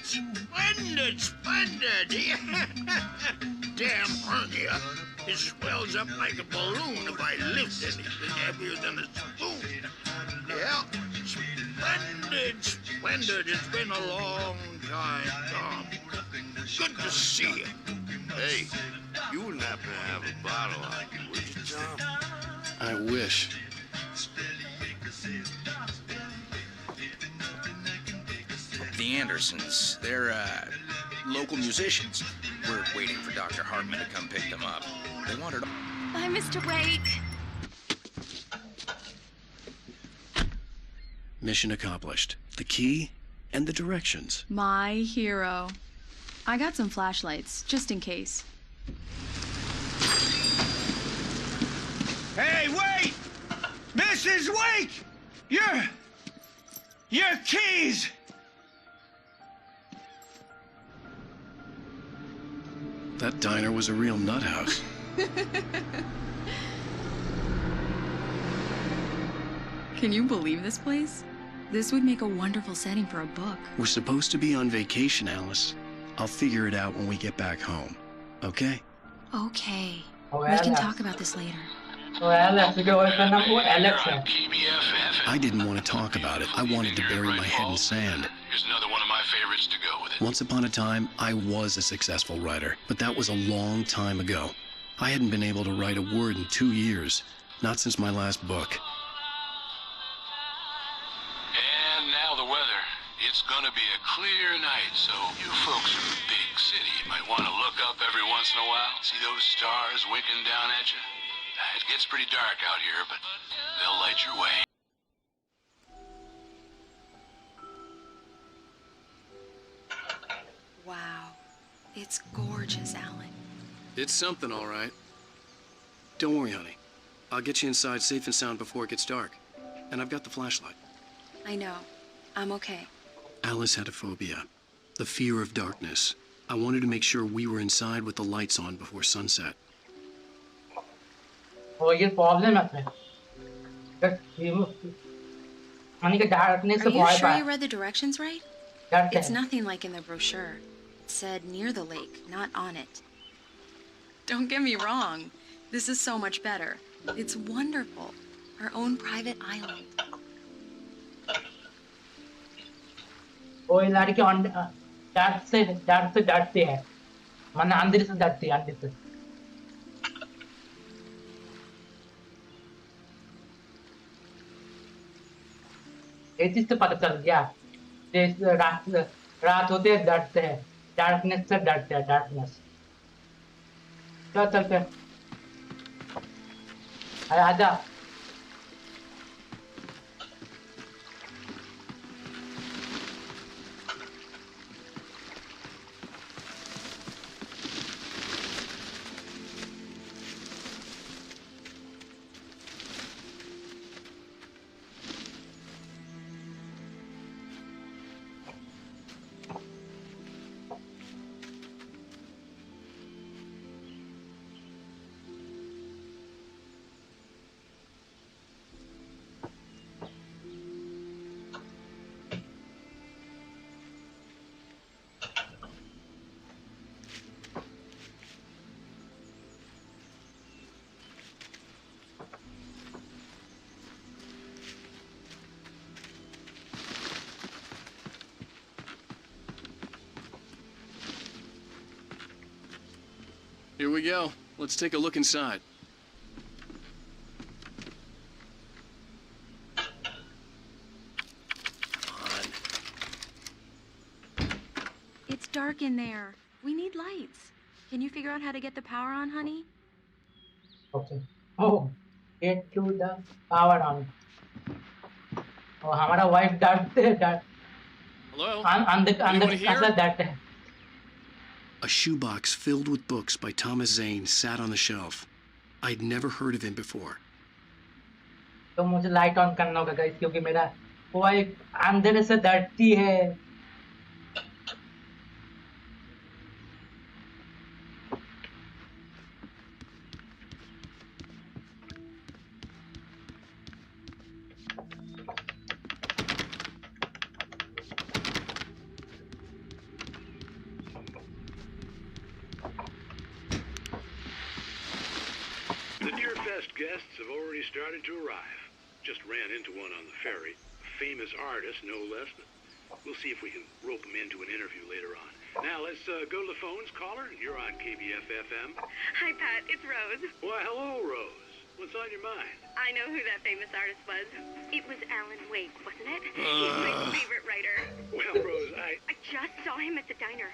Splendid, splendid! Damn hernia. It swells up like a balloon if I lift anything heavier than a spoon. Yeah, splendid, splendid. It's been a long time, Tom. Good to see you. Hey, you wouldn't happen to have a bottle on you, would you, Tom? I wish. The Andersons, they're, local musicians. We're waiting for Dr. Hartman to come pick them up. They wanted... Bye, Mr. Wake. Mission accomplished. The key and the directions. My hero. I got some flashlights, just in case. Hey, wait! Mrs. Wake! Your keys! That diner was a real nut house. Can you believe this place? This would make a wonderful setting for a book. We're supposed to be on vacation, Alice. I'll figure it out when we get back home. Okay? Okay. Oh, We can Alex. talk about this later. तो Alex के boyfriend नाम वो Alex है. I didn't want to talk about it. I wanted to bury my head in sand. Here's another one of my favorites to go with it. Once upon a time, I was a successful writer, but that was a long time ago. I hadn't been able to write a word in 2 years, not since my last book. And now the weather. It's gonna be a clear night, so you folks in the big city might want to look up every once in a while. See those stars winking down at you? It gets pretty dark out here, but they'll light your way. Wow. It's gorgeous, Alan. It's something, all right. Don't worry, honey. I'll get you inside safe and sound before it gets dark. And I've got the flashlight. I know. I'm okay. Alice had a phobia. The fear of darkness. I wanted to make sure we were inside with the lights on before sunset. वो ये problem है उसमें. That यानी कि darkness Are से you भय sure पाए. you read the directions right? डरते It's हैं. nothing like in the brochure. It said near the lake, not on it. Don't get me wrong. This is so much better. It's wonderful. Our own private island. वो ये लड़की डर से डरते हैं. माने अंधेरे से डरती है अंधेरे से. ये चीज तो पता चल गया. रात होते हैं डरते हैं. डार्कनेस से डरते हैं डार्कनेस. चल चलते हैं. अरे आजा. Here we go. Let's take a look inside. It's dark in there. We need lights. Can you figure out how to get the power on, honey? Okay. Oh, get to the power on. Oh, हमारा wife डांट Hello? अंदर Anyone here? कैसा डांटे. A shoebox filled with books by Thomas Zane sat on the shelf. I'd never heard of him before. तो मुझे light on करना होगा guys क्योंकि मेरा वाइफ अंधेरे से डरती है. The Deerfest guests have already started to arrive. Just ran into one on the ferry. A famous artist, no less. We'll see if we can rope him into an interview later on. Now, let's go to the phones. Caller, you're on KBF-FM. Hi, Pat. It's Rose. Why, hello, Rose. What's on your mind? I know who that famous artist was. It was Alan Wake, wasn't it? He's my favorite writer. Well, Rose, I just saw him at the diner.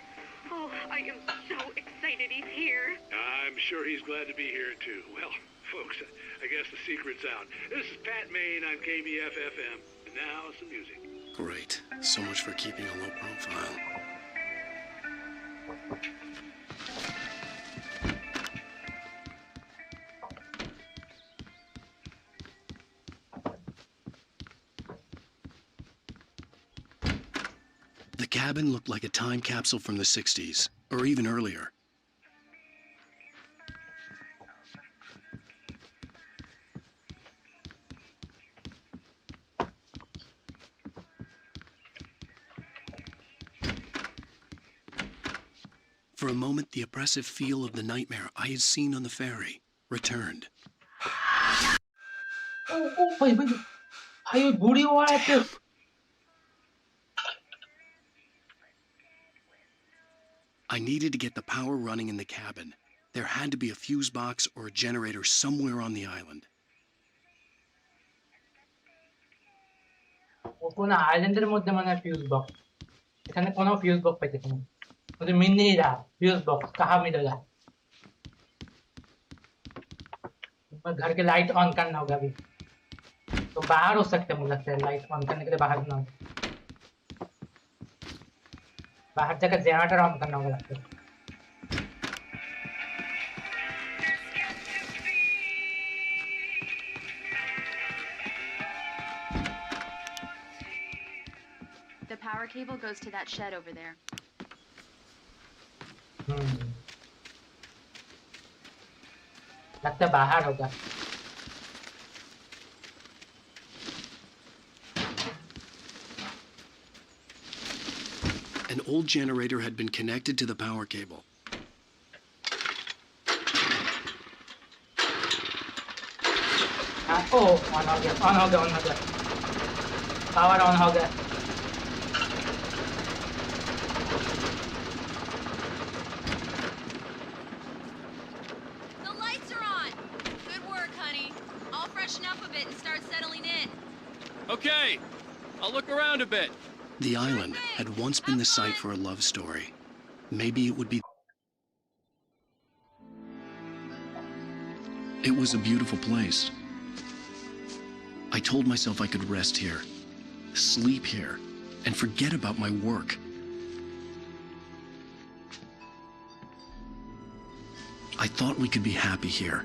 Oh, I am so excited he's here. I'm sure he's glad to be here, too. Well, folks, I guess the secret's out. This is Pat Maine on KBF-FM. And now, some music. Great. So much for keeping a low profile. The cabin looked like a time capsule from the 60s, or even earlier. For a moment, the oppressive feel of the nightmare I had seen on the ferry returned. भाई भाई बुरी औरत है. I needed to get the power running in the cabin. There had to be a fuse box or a generator somewhere on the island. কোনো আইল্যান্ডের মধ্যে মানে fuse box. এখানে কোনো ফিউজ বক্স পাইতেছি না. मुझे मिल नहीं रहा फ्यूज बॉक्स कहाँ मिलेगा. घर के लाइट ऑन करना होगा अभी. तो बाहर हो सकते हैं मुझे लगता है लाइट ऑन करने के लिए बाहर ना बाहर जाकर जनरेटर ऑन करना होगा लगता है. The power cable goes to that shed over there. लगता है बाहर होगा. An old generator had been connected to the power cable. On हो गया ऑन हो गया ऑन हो गया. पावर ऑन हो गया. The lights are on. Good work, honey. I'll freshen up a bit and start settling in. Okay, I'll look around a bit. The island had once been the site for a love story. Maybe it would be. It was a beautiful place. I told myself I could rest here, sleep here, and forget about my work. I thought we could be happy here.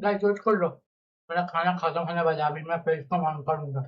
Guys wait कर लो. मेरा खाना खत्म होने वाला है. अभी मैं फिर इसको ऑन करूंगा.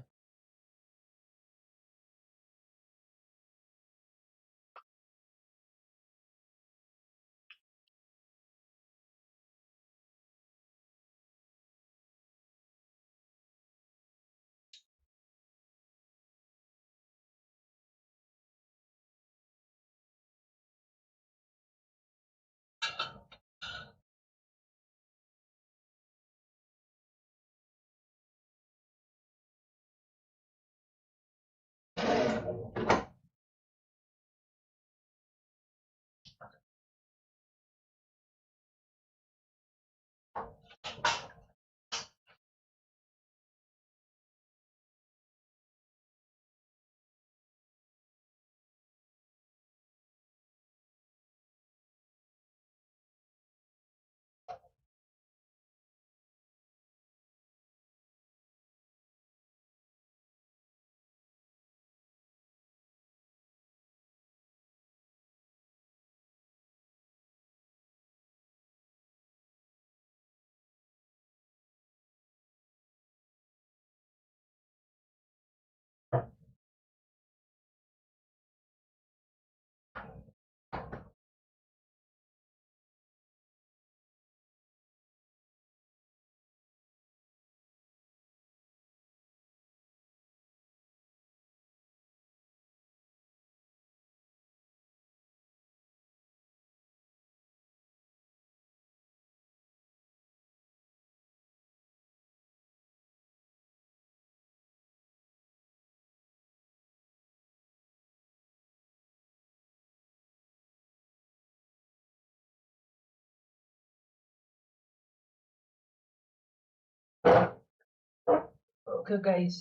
ओके गाइस,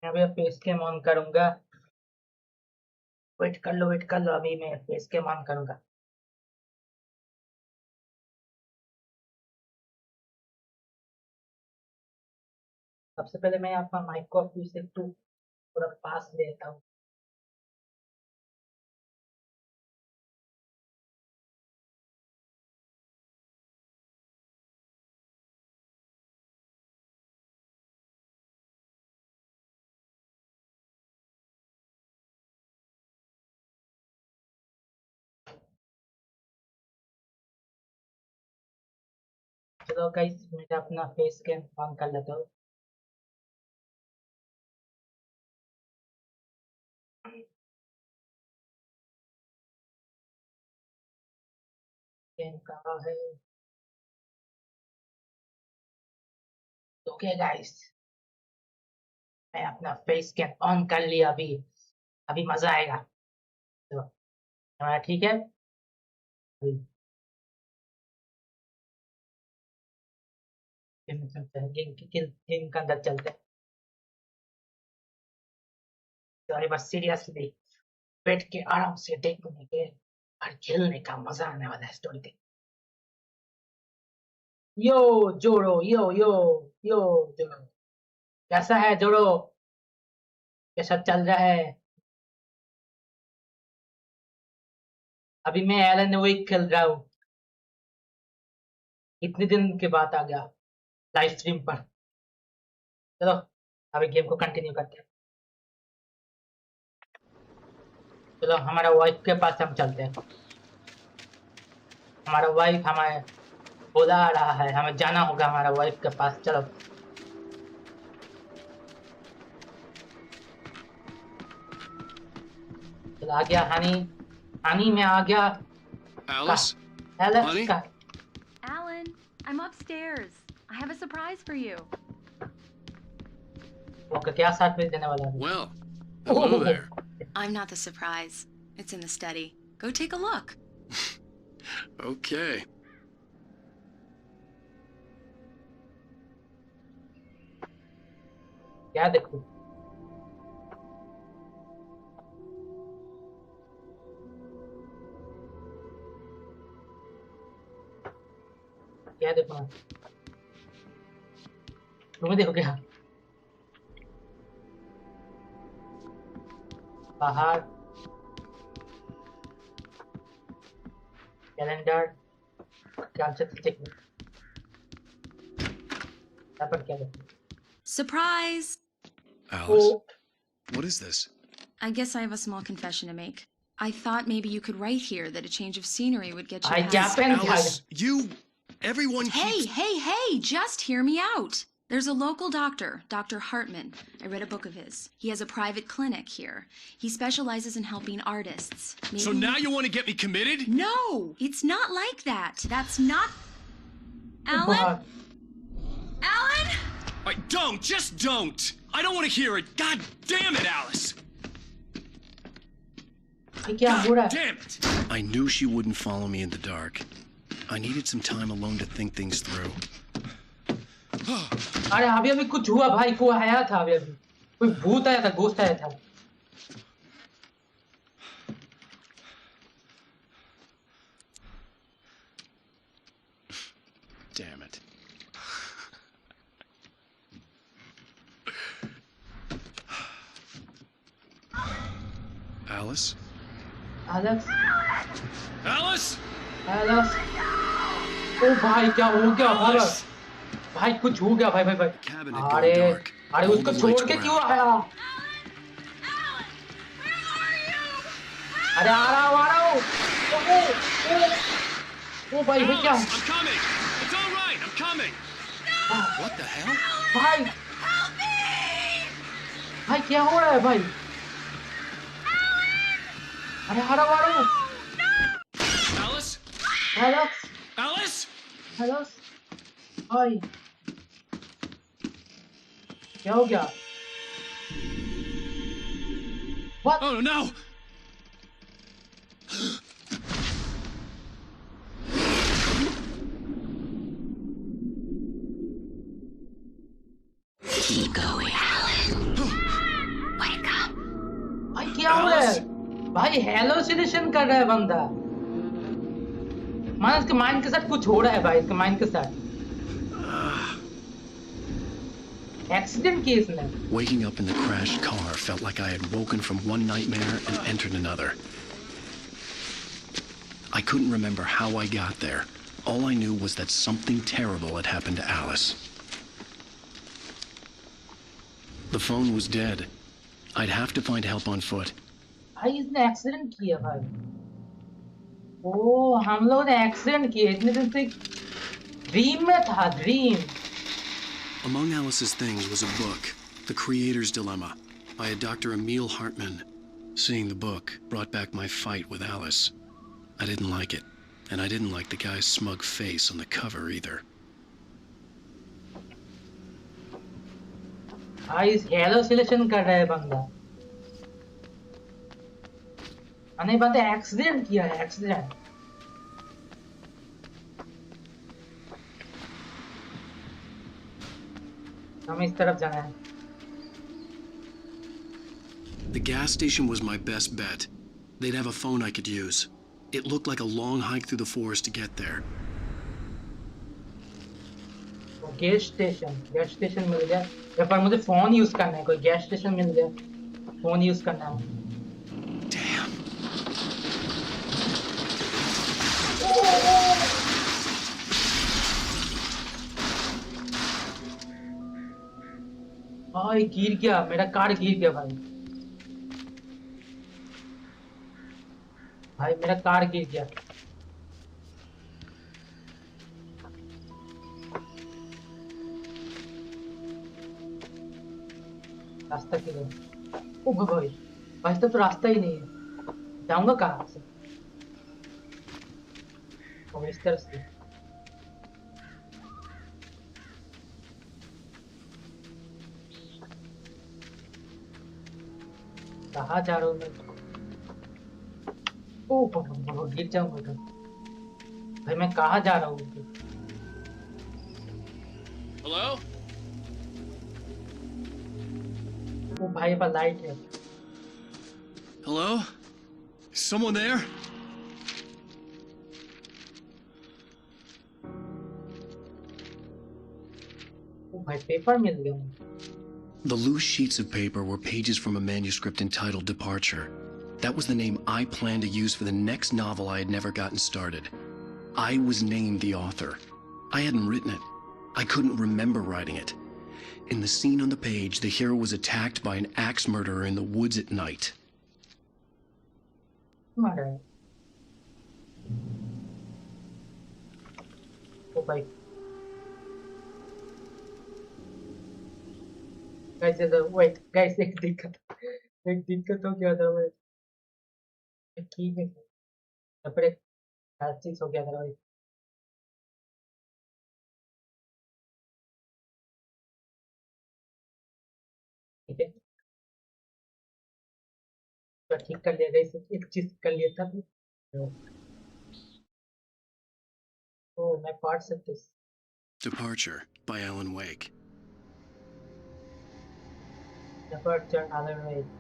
मैं अभी फेस कैम ऑन करूंगा। वेट कर लो, अभी मैं फेस कैम ऑन करूंगा। सबसे पहले मैं आपका माइक को से पूरा पास लेता हूँ। चलो गाइस, मैं अपना फेस कैम ऑन कर लेता हूँ। कैम कहाँ है? ओके गाइस, मैं अपना फेस कैम ऑन कर लिया। अभी अभी मजा आएगा। तो ठीक है। अभी गेम के अंदर चलते हैं। तो बस सीरियसली बैठ के आराम से देखने के और खेलने का मजा आने वाला है स्टोरी के। यो जोड़ो, यो यो यो जोड़ो, कैसा है जोड़ो? कैसा चल रहा है? अभी मैं एलन वेक खेल रहा हूँ। इतने दिन के बाद आ गया लाइव स्ट्रीम पर। चलो अभी गेम को कंटिन्यू करते हैं। चलो हमारा वाइफ के पास हम चलते हैं। हमारा वाइफ हमें बुला रहा है, हमें जाना होगा हमारा वाइफ के पास। चलो चलो, आ गया हनी। हनी मैं आ गया। Alice? Alice का Alan, I'm upstairs. I have a surprise for you. Okay, क्या सरप्राइज देने वाला है? Well, hello there. I'm not the surprise. It's in the study. Go take a look. Okay. क्या देखूं? क्या देखूं? तुम्हें देखो क्या? बाहर कैलेंडर क्या चेक पर क्या देखो? Surprise! Alice? What is this? I guess I have a small confession to make. I thought maybe you could write here that a change of scenery would get you past... Alice, everyone keeps... Hey, just hear me out. There's a local doctor, Dr. Hartman. I read a book of his. He has a private clinic here. He specializes in helping artists. Maybe... So now you want to get me committed? No, it's not like that. That's not... Alan? Alan? Just don't! I don't want to hear it! God damn it, Alice! ये क्या हो रहा है? Damn it! I knew she wouldn't follow me in the dark. I needed some time alone to think things through. अरे अभी कुछ हुआ भाई, कोई आया था अभी कोई भूत आया था, घोस्ट आया था. Damn it. Alice? Alex? Alice? Alex? ओ भाई क्या हो गया भाई? भाई कुछ हो गया भाई. अरे उसको छोड़ के क्यों आया? अरे आ रहा हूँ. ओ भाई क्या? I'm coming. It's all right. I'm coming. What the hell? भाई क्या हो रहा है भाई? अरे आ रहा हूँ. Alice? Alex? Alice? Alex? भाई क्या हो गया? What? Oh no! Keep going, Alan. Wake up. भाई क्या हो रहा है? भाई हेलोसिनेशन कर रहा है बंदा. मान इसके माइंड के साथ कुछ हो रहा है भाई, इसके माइंड के साथ. एक्सीडेंट किया इसने. Waking up in the crashed car felt like I had woken from one nightmare and entered another. I couldn't remember how I got there. All I knew was that something terrible had happened to Alice. The phone was dead. I'd have to find help on foot. भाई इसने accident किया भाई. ओ हम लोग ने accident किया. इतने दिन से ड्रीम में था, dream. Among Alice's things was a book, The Creator's Dilemma, by a Dr. Emil Hartman. Seeing the book brought back my fight with Alice. I didn't like it, and I didn't like the guy's smug face on the cover either. भाई hallucination कर रहा है बंदा. अने बंदे accident किया है, accident. हमें इस तरफ जाना है. The gas station was my best bet. They'd have a phone I could use. It looked like a long hike through the forest to get there. Gas station मिल गया. या पर मुझे फोन यूज करना है. कोई गैस स्टेशन मिल गया, फोन यूज करना है. Damn. भाई गिर गया, मेरा कार गिर गया भाई. भाई मेरा कार गिर गया. रास्ता किधर? ओ भाई भाई तो रास्ता ही नहीं है. जाऊंगा कहाँ से? और इस तरह से. कहाँ जा रहा हूँ मैं? ओ गिर जाऊंगा तो. भाई मैं कहाँ जा रहा हूँ? Hello? ओ भाई पर लाइट है. Hello? Is someone there? ओ भाई पेपर मिल गया. The loose sheets of paper were pages from a manuscript entitled Departure. That was the name I planned to use for the next novel I had never gotten started. I was named the author. I hadn't written it. I couldn't remember writing it. In the scene on the page, the hero was attacked by an axe murderer in the woods at night. Alright. Oh bhai. Guys, wait, guys, एक दिक्कत हो गया था भाई. ठीक है. पर एक चीज हो गया था भाई. ठीक है. तो ठीक कर लिया गाइस, एक चीज कर लिया था तो मैं पढ़ सकते। Departure by Alan Wake. Departure Alan Wake.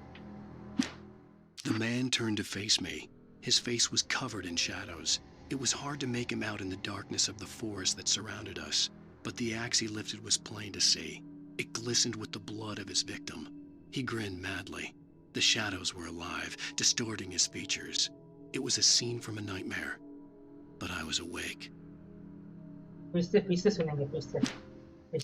The man turned to face me. His face was covered in shadows. It was hard to make him out in the darkness of the forest that surrounded us, but the axe he lifted was plain to see. It glistened with the blood of his victim. He grinned madly. The shadows were alive, distorting his features. It was a scene from a nightmare, but I was awake.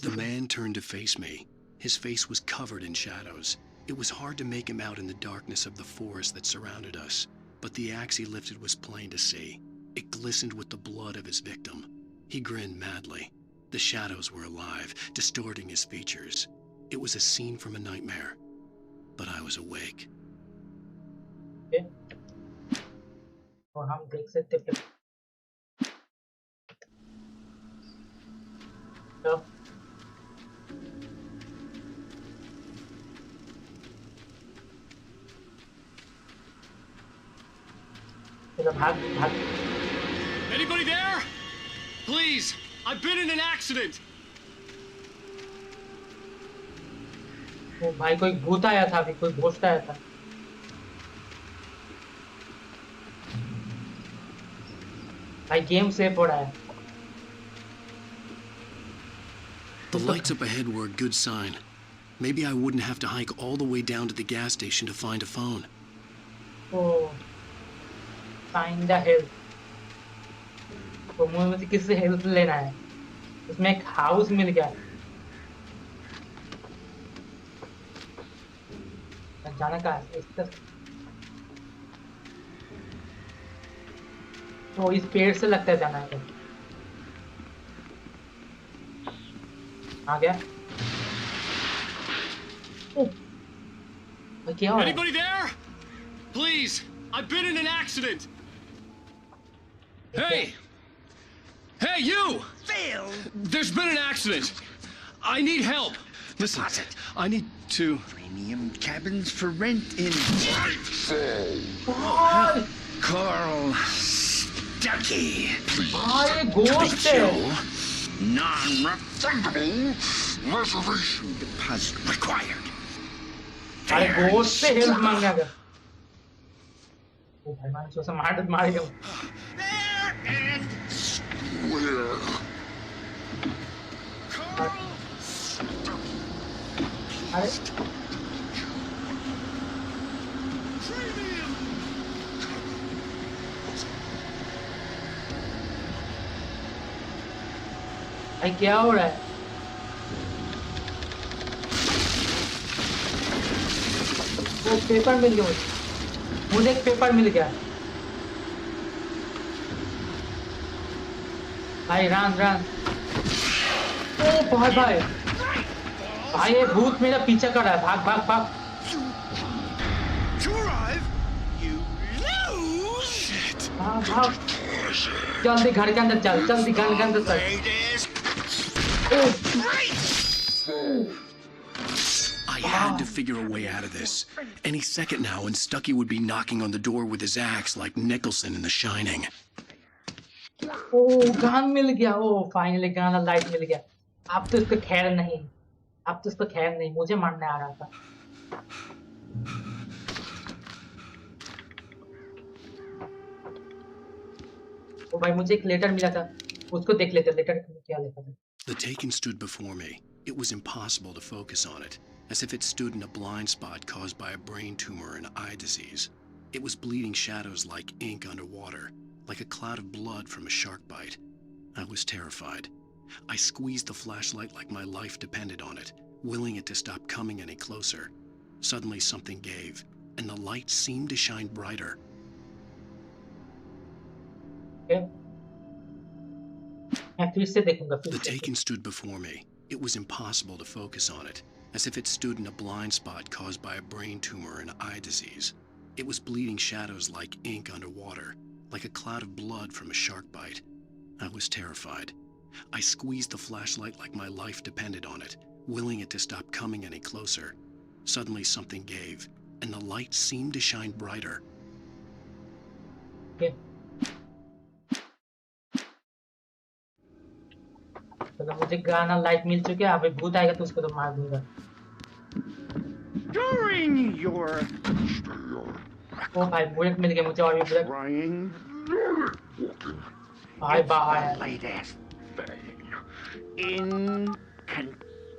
The man turned to face me. His face was covered in shadows. It was hard to make him out in the darkness of the forest that surrounded us, but the axe he lifted was plain to see. It glistened with the blood of his victim. He grinned madly. The shadows were alive, distorting his features. It was a scene from a nightmare, but I was awake. Okay. और हम देख सकते हैं तो चलो भाग भाग। Anybody there? Please, I've been in an accident. ओ भाई कोई भूत आया था, अभी कोई घोस्ट आया था। भाई गेम सेफ हो रहा है। The lights up ahead were a good sign. Maybe I wouldn't have to hike all the way down to the gas station to find a phone. Oh, find the help. तो मुझे किससे help लेना है? उसमें एक house मिल गया। जाना कहाँ है? इस तरफ। तो इस पेड़ से लगता है जाना है। आ गया। क्या हो रहा है? Anybody there? Please, I've been in an accident. Hey! Hey, you! Phil! There's been an accident. I need help. Listen, I need to... Premium cabins for rent in Oh, Carl Stuckey. ये ghost है। Non-refundable reservation deposit required. अरे ghost से help मांगा गया। ओ भाई मैंने सोचा मार गया। Fair and square. अरे भाई क्या हो रहा है? वो पेपर मिल गया मुझे एक पेपर मिल गया। भाई रन ओ भाई भाई भाई ये भूत मेरा पीछा कर रहा है। भाग भाग भाग। भाग भाग जल्दी घर के अंदर चल। जल्दी घर के अंदर चल। I had to figure a way out of this. Any second now, and Stuckey would be knocking on the door with his axe like Nicholson in The Shining. Oh gun मिल गया। ओ फाइनली गन लाइट मिल गया। अब तो इसको खैर नहीं, मुझे मारने आ रहा था। ओ भाई मुझे एक लेटर मिला था, उसको देख लेते। लेटर में क्या लिखा था? The Taken stood before me. It was impossible to focus on it, as if it stood in a blind spot caused by a brain tumor and eye disease. It was bleeding shadows like ink underwater, like a cloud of blood from a shark bite. I was terrified. I squeezed the flashlight like my life depended on it, willing it to stop coming any closer. Suddenly something gave, and the light seemed to shine brighter. Okay. The Taken stood before me. It was impossible to focus on it, as if it stood in a blind spot caused by a brain tumor and eye disease. It was bleeding shadows like ink underwater, like a cloud of blood from a shark bite. I was terrified. I squeezed the flashlight like my life depended on it, willing it to stop coming any closer. Suddenly something gave, and the light seemed to shine brighter. Okay. चलो मुझे गाना light मिल चुके हैं अभी भूत आएगा तो उसको तो मार दूंगा During your ओ भाई बुलेट मिल गया मुझे और भी बुलेट भाई बाहर late ass thing in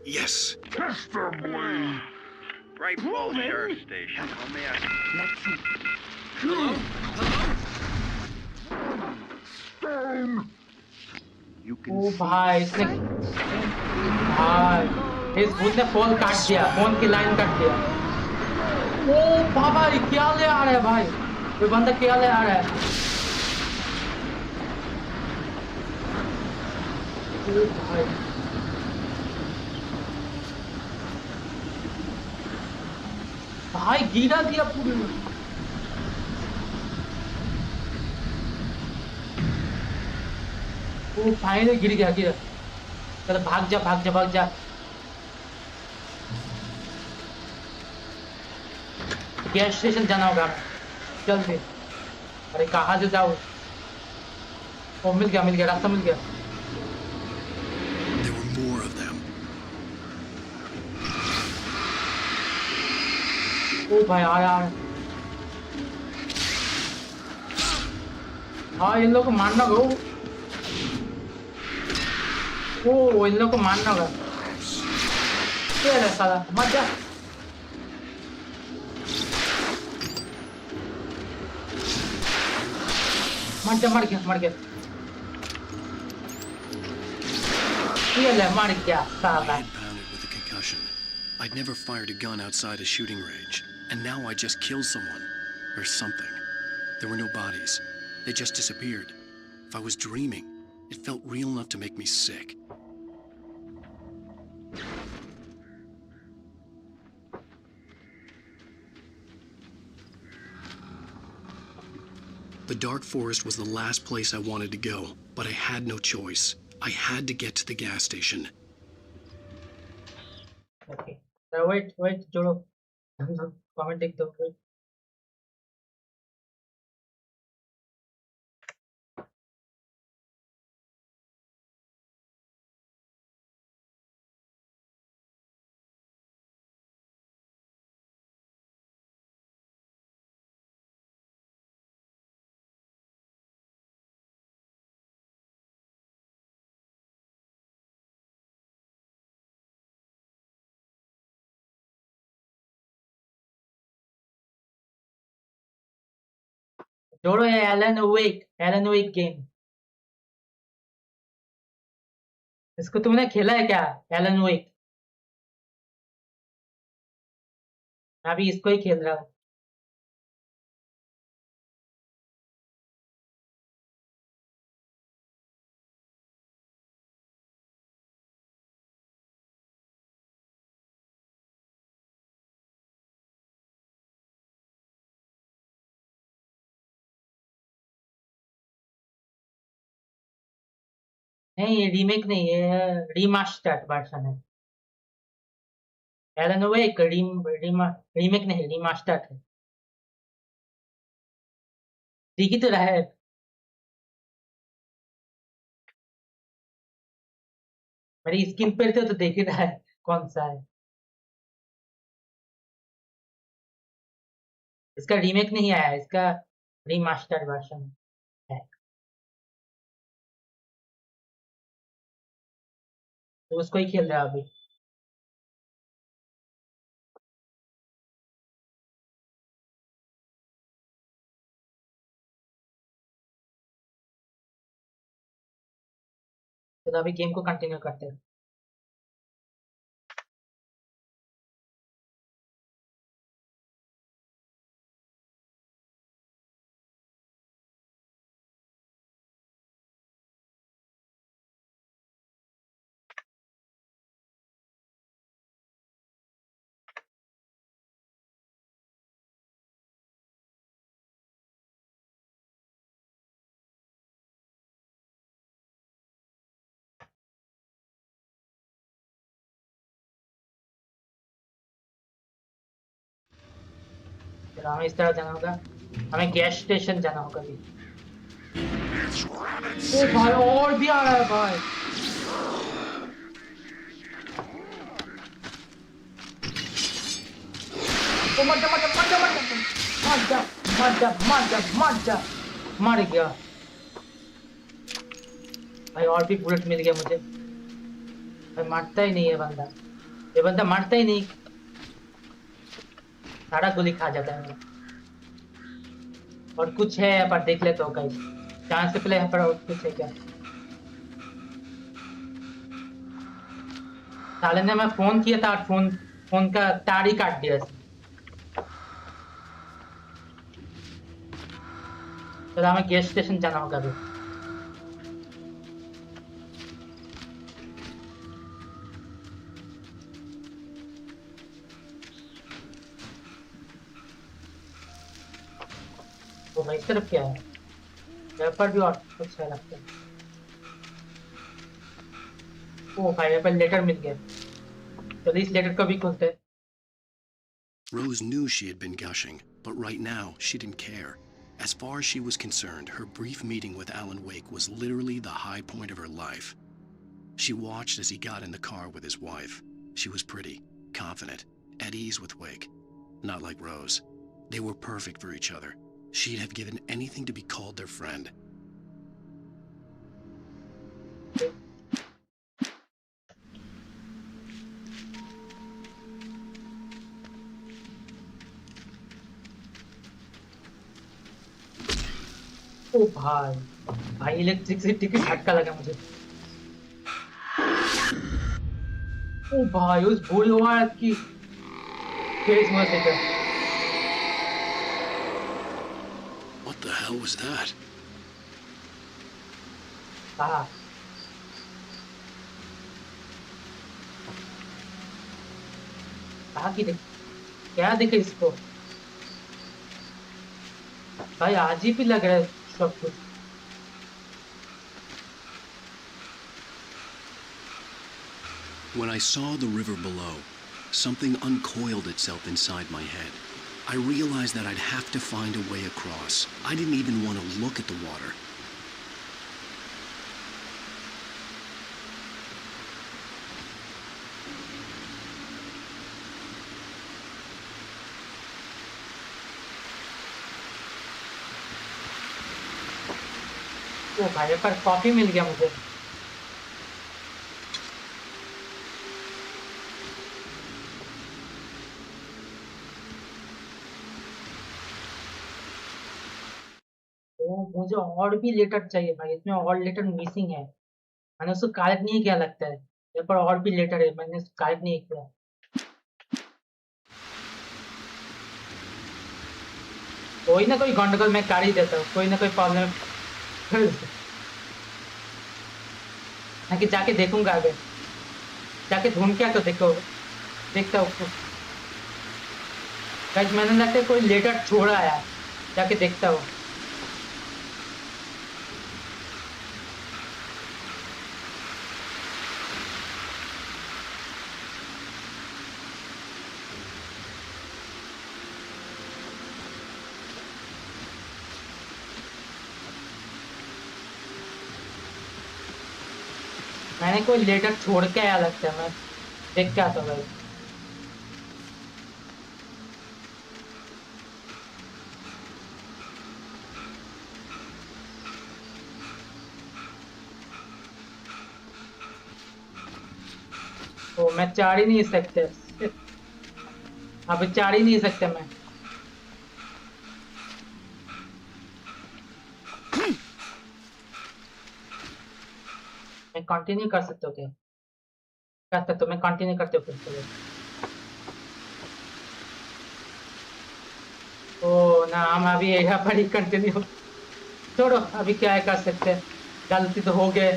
Yes. testimony. Right below the sheriff's station. Let me ask. Let's see. Hello? Stone. You can ओ भाई इसने भाई इस भूत ने फोन काट दिया फोन की लाइन काट दिया ओ बाबा ये क्या ले आ रहा है भाई ये बंदा क्या ले आ रहा है ओ भाई भाई गिरा दिया पूरी वो फाइनली गिर गया चलो भाग जा भाग जा भाग जा गैस स्टेशन जाना होगा जल्दी अरे कहाँ से जाओ ओ मिल गया रास्ता मिल गया There were more of them. ओ भाई आ रहा है हाँ इन लोग को मारना गो ओ इन लोग को मारना होगा क्या है साला मत जा मर गया ये ले मर गया साला My head pounded with a concussion. I'd never fired a gun outside a shooting range, and now I just killed someone. Or something. There were no bodies. They just disappeared. If I was dreaming, it felt real enough to make me sick. The dark forest was the last place I wanted to go, but I had no choice. I had to get to the gas station. Okay. Wait, जोड़ो comment देख दो wait. जोड़ो ये Elon वेक game इसको तुमने खेला है क्या एलन वेक अभी इसको ही खेल रहा हूँ नहीं ये रीमेक नहीं ये रीमास्टर्ड वर्जन है एलन वेक रीमेक नहीं रीमास्टर्ड है दिख ही तो रहा है मेरी स्किन पे तो देख ही रहा है कौन सा है इसका रीमेक नहीं आया इसका रीमास्टर्ड वर्जन है तो उसको ही खेल रहा है अभी तो अभी गेम को कंटिन्यू करते हैं चलो हमें इस तरह जाना होगा, हमें गैस स्टेशन जाना होगा अभी। ओ भाई और भी आ रहा है भाई। ओ मर जा मर जा मर जा मर जा मर जा मर जा मर जा, मर गया भाई। और भी बुलेट मिल गया मुझे भाई। मरता ही नहीं है बंदा, ये बंदा मरता ही नहीं, सारा गोली खा जाता है मेरा। और कुछ है यहाँ पर, देख लेते हो गाइस, चांस से पहले यहाँ पर और कुछ है क्या। साले ने मैं फोन किया था, फोन का तार ही काट दिया। चलो हमें गैस स्टेशन जाना होगा अभी। तो भाई इस तरफ क्या है, यहाँ पर भी और कुछ है लगता है। ओ भाई यहाँ पर लेटर मिल गया, चलो इस लेटर को भी खोलते हैं। Rose knew she had been gushing, but right now she didn't care. As far as she was concerned, her brief meeting with Alan Wake was literally the high point of her life. She watched as he got in the car with his wife. She was pretty, confident, at ease with Wake. Not like Rose. They were perfect for each other. She'd have given anything to be called their friend. ओ भाई electricity की झटका लगा मुझे। ओ भाई उस बूढ़ी औरत की face मत देखा। What the hell was that? कहा कहा कि देख, क्या दिखे इसको भाई, अजीब ही लग रहा है सब कुछ। When I saw the river below, something uncoiled itself inside my head. I realized that I'd have to find a way across. I didn't even want to look at the water. ओ भाई पर coffee मिल गया मुझे। ओ मुझे और भी letter चाहिए भाई, इसमें और लेटर मिसिंग है, मैंने उसको कलेक्ट नहीं किया लगता है। यहाँ पर और भी लेटर है, मैंने उसको कलेक्ट नहीं किया। कोई ना कोई गंडगोल मैं कर ही देता हूँ, कोई ना कोई प्रॉब्लम ना कि जाके देखूंगा आगे, जाके ढूंढ के तो देखता हूँ। गाइस मैंने लगता है कोई लेटर छोड़ा है, जाके देखता हूँ। मैंने कोई लेटर छोड़ के आया लगता है, मैं देख के आता हूँ भाई। तो मैं चाड़ ही नहीं सकते, अब चाड़ ही नहीं सकते मैं। मैं कंटिन्यू कर सकते हो क्या, कर सकते हो, मैं कंटिन्यू करते हो फिर से। ओ ना हम अभी यहाँ पर ही कंटिन्यू, छोड़ो अभी क्या है कर सकते हैं, गलती तो हो गए,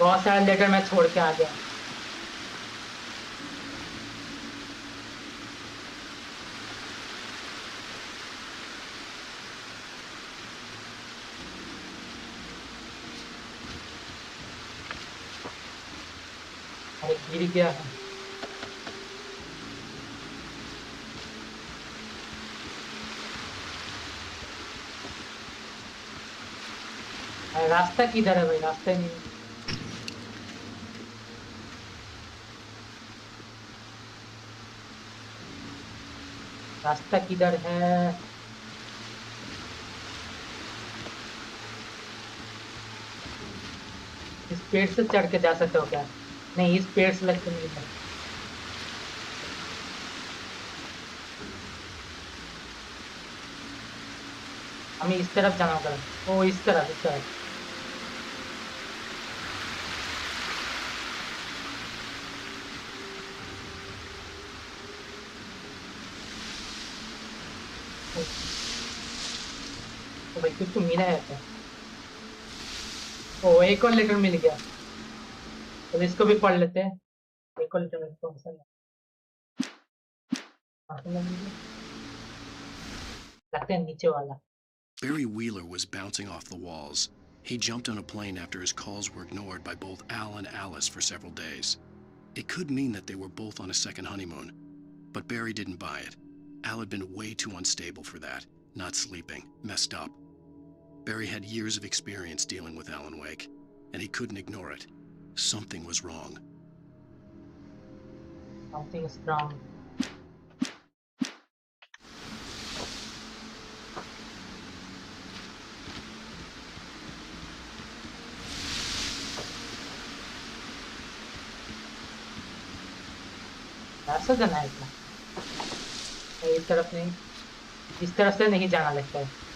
बहुत सारे लेटर मैं छोड़ के आ गया। अरे गिर गया है। रास्ता किधर है भाई? रास्ता ही नहीं। रास्ता किधर है? इस पेड़ से चढ़ के जा सकते हो क्या? नहीं, इस पेड़ से लगते नहीं है। हमें इस तरफ जाना होगा। ओ इस तरफ, इस तरफ। तो भाई कुछ तो मिला है क्या? ओ एक और लेटर मिल गया, तो इसको भी पढ़ लेते हैं। एक और लेटर कौन सा लगता है? नीचे वाला। Barry Wheeler was bouncing off the walls. He jumped on a plane after his calls were ignored by both Al and Alice for several days. It could mean that they were both on a second honeymoon, but Barry didn't buy it. Al had been way too unstable for that, not sleeping, messed up. Barry had years of experience dealing with Alan Wake, and he couldn't ignore it. Something was wrong. Something is wrong. ऐसा जाना है क्या? इस तरफ नहीं, इस तरफ से नहीं जाना लगता है।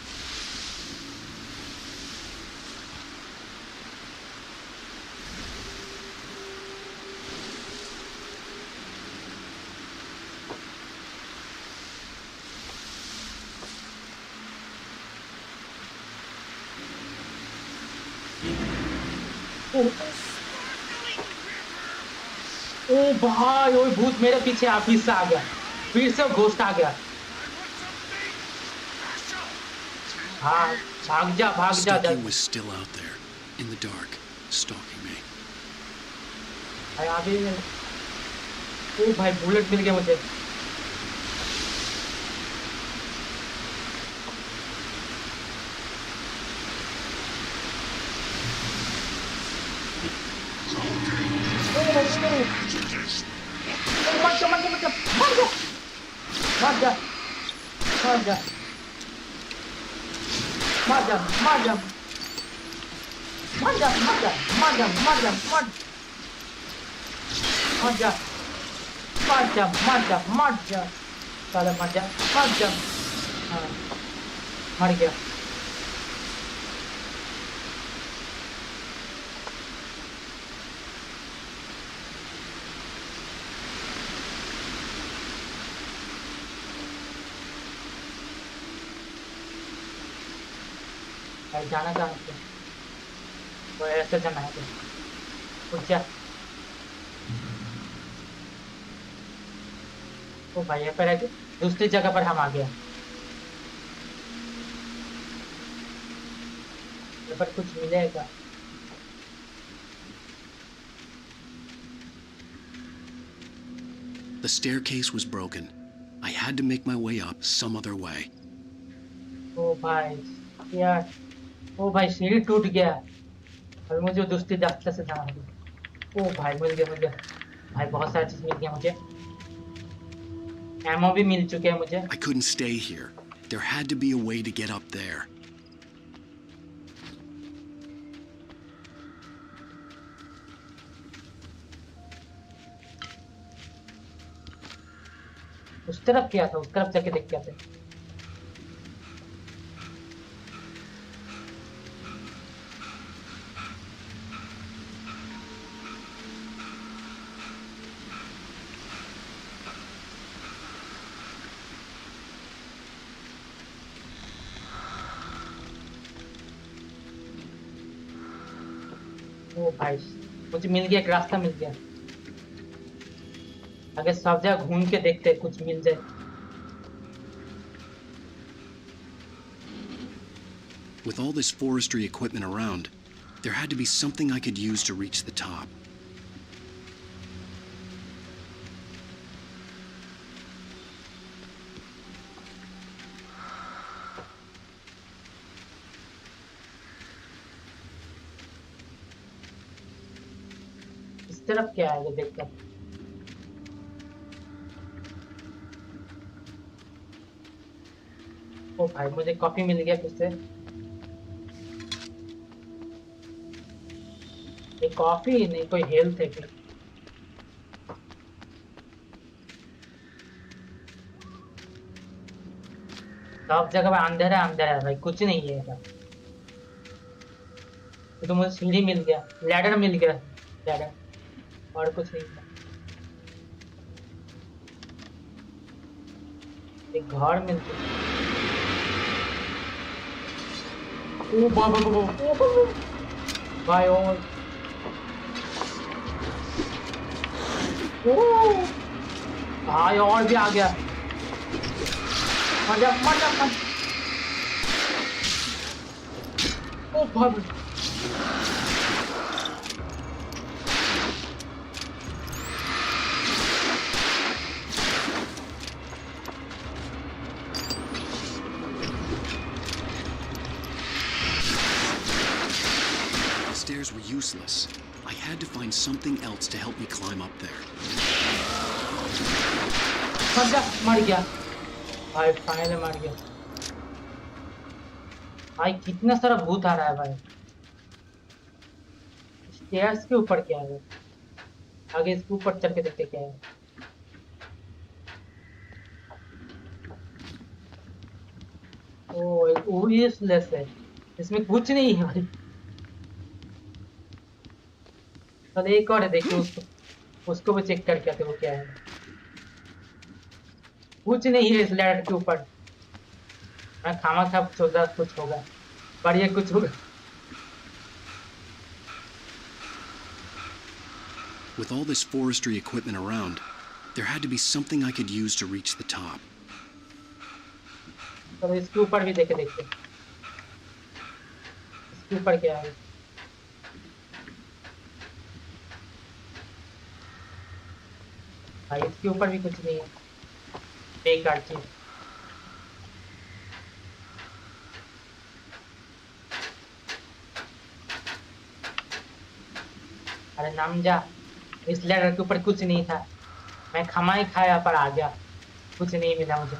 ओ भाई, ओ भूत मेरे पीछे ऑफिस से आ गया, फिर से घोस्ट आ गया। भाग भाग जा, भाग जा। Stucky was still out there in the dark, stalking me. भाई अभी ओ भाई बुलेट मिल गया मुझे। मर गया। भाई जाना कहाँ से? वो ऐसे जाना है तो कुछ जा। ओ भाई यहाँ पर दूसरी जगह पर हम आ गए। यहाँ पर कुछ मिलेगा? The staircase was broken. I had to make my way up some other way. ओ भाई यार, ओ भाई सीढ़ी टूट गया और मुझे दूसरी रास्ते से जाना होगा। ओ भाई मिल गया मुझे। भाई बहुत सारी चीज मिल गया मुझे। एमो भी मिल चुके हैं मुझे। I couldn't stay here. There had to be a way to get up there. उस तरफ क्या था? उस तरफ जाके देख के आते। ओ भाई मुझे मिल गया, एक रास्ता मिल गया। अगर सब जगह घूम के देखते कुछ मिल जाए। With all this forestry equipment around, there had to be something I could use to reach the top. तरफ क्या है देखकर। ओ भाई मुझे कॉफी मिल गया फिर से। ये कॉफी नहीं कोई हेल्थ है क्या? सब जगह पे अंधेरा अंधेरा है भाई, कुछ नहीं है इधर। तो मुझे सीढ़ी मिल गया, लैडर मिल गया, लैडर और कुछ नहीं था। एक घर मिल गया। ओ बाबा भाई और भाई और भी आ गया। मर जा मर जा मर। ओ भाई The stairs were useless. I had to find something else to help me climb up there. मर गया भाई, फाइनली मर गया भाई। कितना सारा भूत आ रहा है भाई। स्टेयर्स के ऊपर क्या है? आगे इसके ऊपर चढ़ के देखते क्या है। ओ यूजलेस है, इसमें कुछ नहीं है भाई। चल एक और है, देखो उसको भी चेक करके आते वो क्या है। कुछ नहीं है इस लैडर के ऊपर। मैं खामा खा सोचा कुछ होगा, बढ़िया कुछ होगा। With all this forestry equipment around, there had to be something I could use to reach the top. तो इसके ऊपर भी देखते इसके ऊपर क्या है। भाई इसके ऊपर भी कुछ नहीं है, बेकार चीज। अरे नाम जा, इस लैडर के ऊपर कुछ नहीं था। मैं खामा ही खाया पर आ गया, कुछ नहीं मिला मुझे।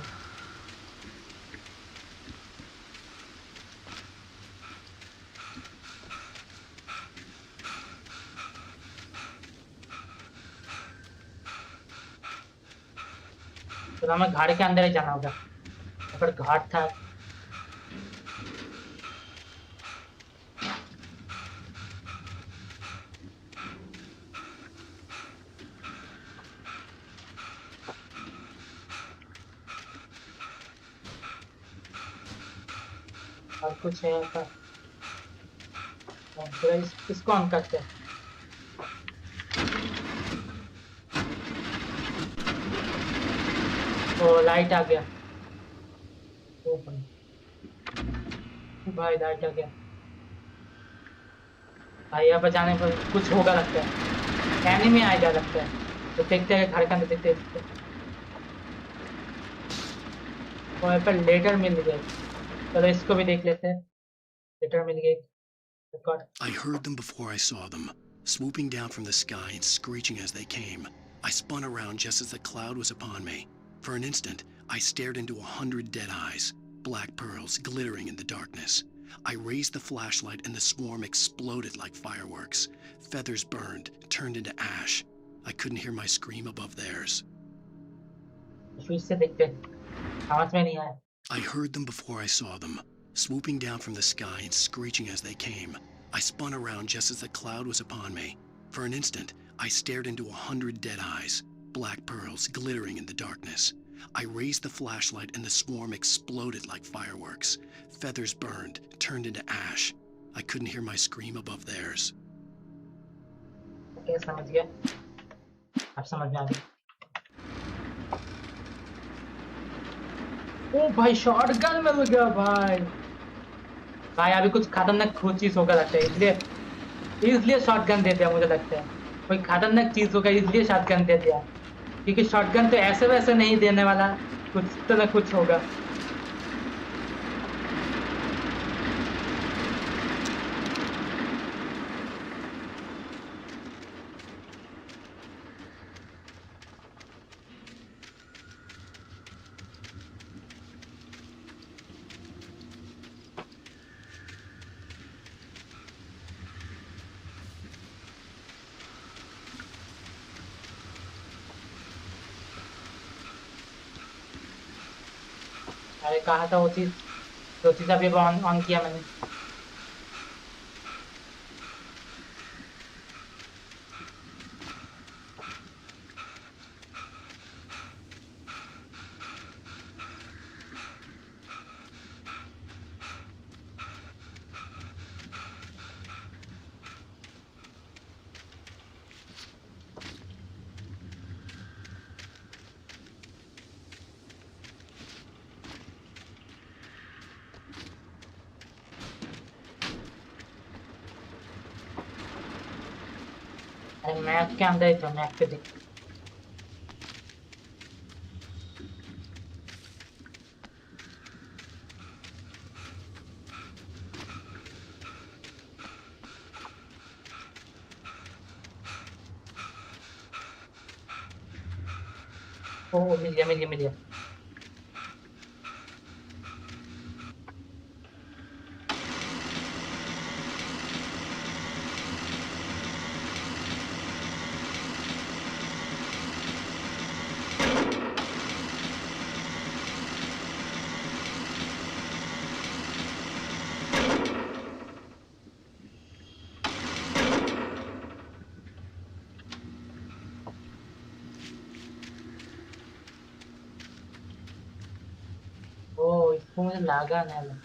तो हमें घर के अंदर ही जाना होगा, पर घाट था। और कुछ है यहाँ पर। इसको ऑन करते हैं। ओ लाइट आ गया। ओ भाई लाइट आ गया भाई। यहाँ पर जाने पर कुछ होगा लगता है, एनिमी आएगा लगता है। तो देखते हैं घर के अंदर, देखते हैं। और यहाँ पर लेटर मिल गया, चलो इसको भी देख लेते हैं। लेटर मिल गया। I heard them before I saw them, swooping down from the sky and screeching as they came. I spun around just as the cloud was upon me. For an instant, I stared into 100 dead eyes, black pearls glittering in the darkness. I raised the flashlight and the swarm exploded like fireworks. Feathers burned, turned into ash. I couldn't hear my scream above theirs. I heard them before I saw them, swooping down from the sky and screeching as they came. I spun around just as the cloud was upon me. For an instant, I stared into 100 dead eyes, black pearls glittering in the darkness. I raised the flashlight and the swarm exploded like fireworks. Feathers burned, turned into ash. I couldn't hear my scream above theirs. Okay, समझ गया। अब समझ में आ गया। ओ भाई shotgun मिल गया भाई। भाई अभी कुछ खतरनाक चीज होगा लगता है, इसलिए शॉटगन दे दिया। मुझे लगता है कोई खतरनाक चीज होगा इसलिए शॉटगन दे दिया, क्योंकि शॉटगन तो ऐसे वैसे नहीं देने वाला, कुछ तो ना कुछ होगा। अरे कहा था वो चीज अभी ऑन किया मैंने। अरे मैप के अंदर ही था, मैप पे देख। ओ मिल गया मिल गया मिल गया। ओ इसको मुझे लगा नहीं लगा।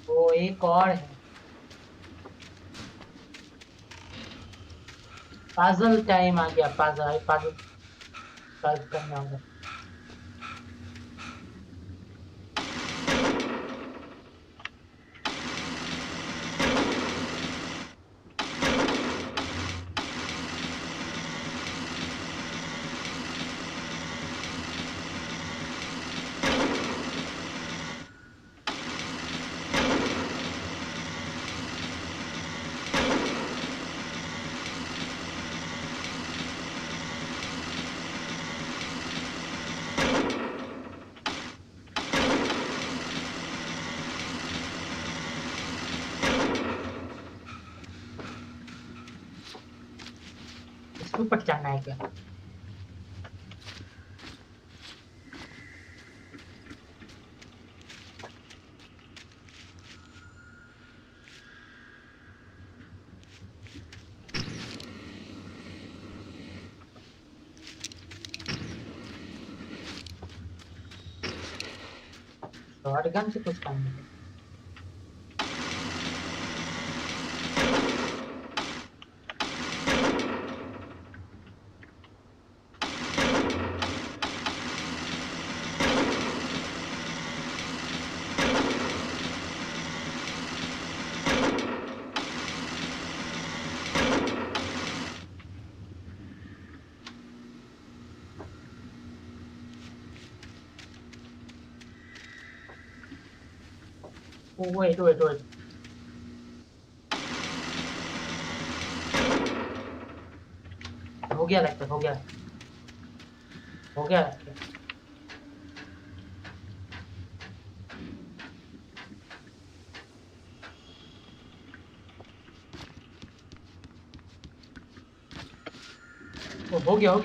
ओ एक और है, पजल टाइम आ गया। पजल पजल सॉल्व करना होगा। इसके ऊपर चढ़ना है क्या? शॉटगन से कुछ काम नहीं। Oh, wait. हो गया लगता है, हो गया लगता है। ओ, हो गया ओ,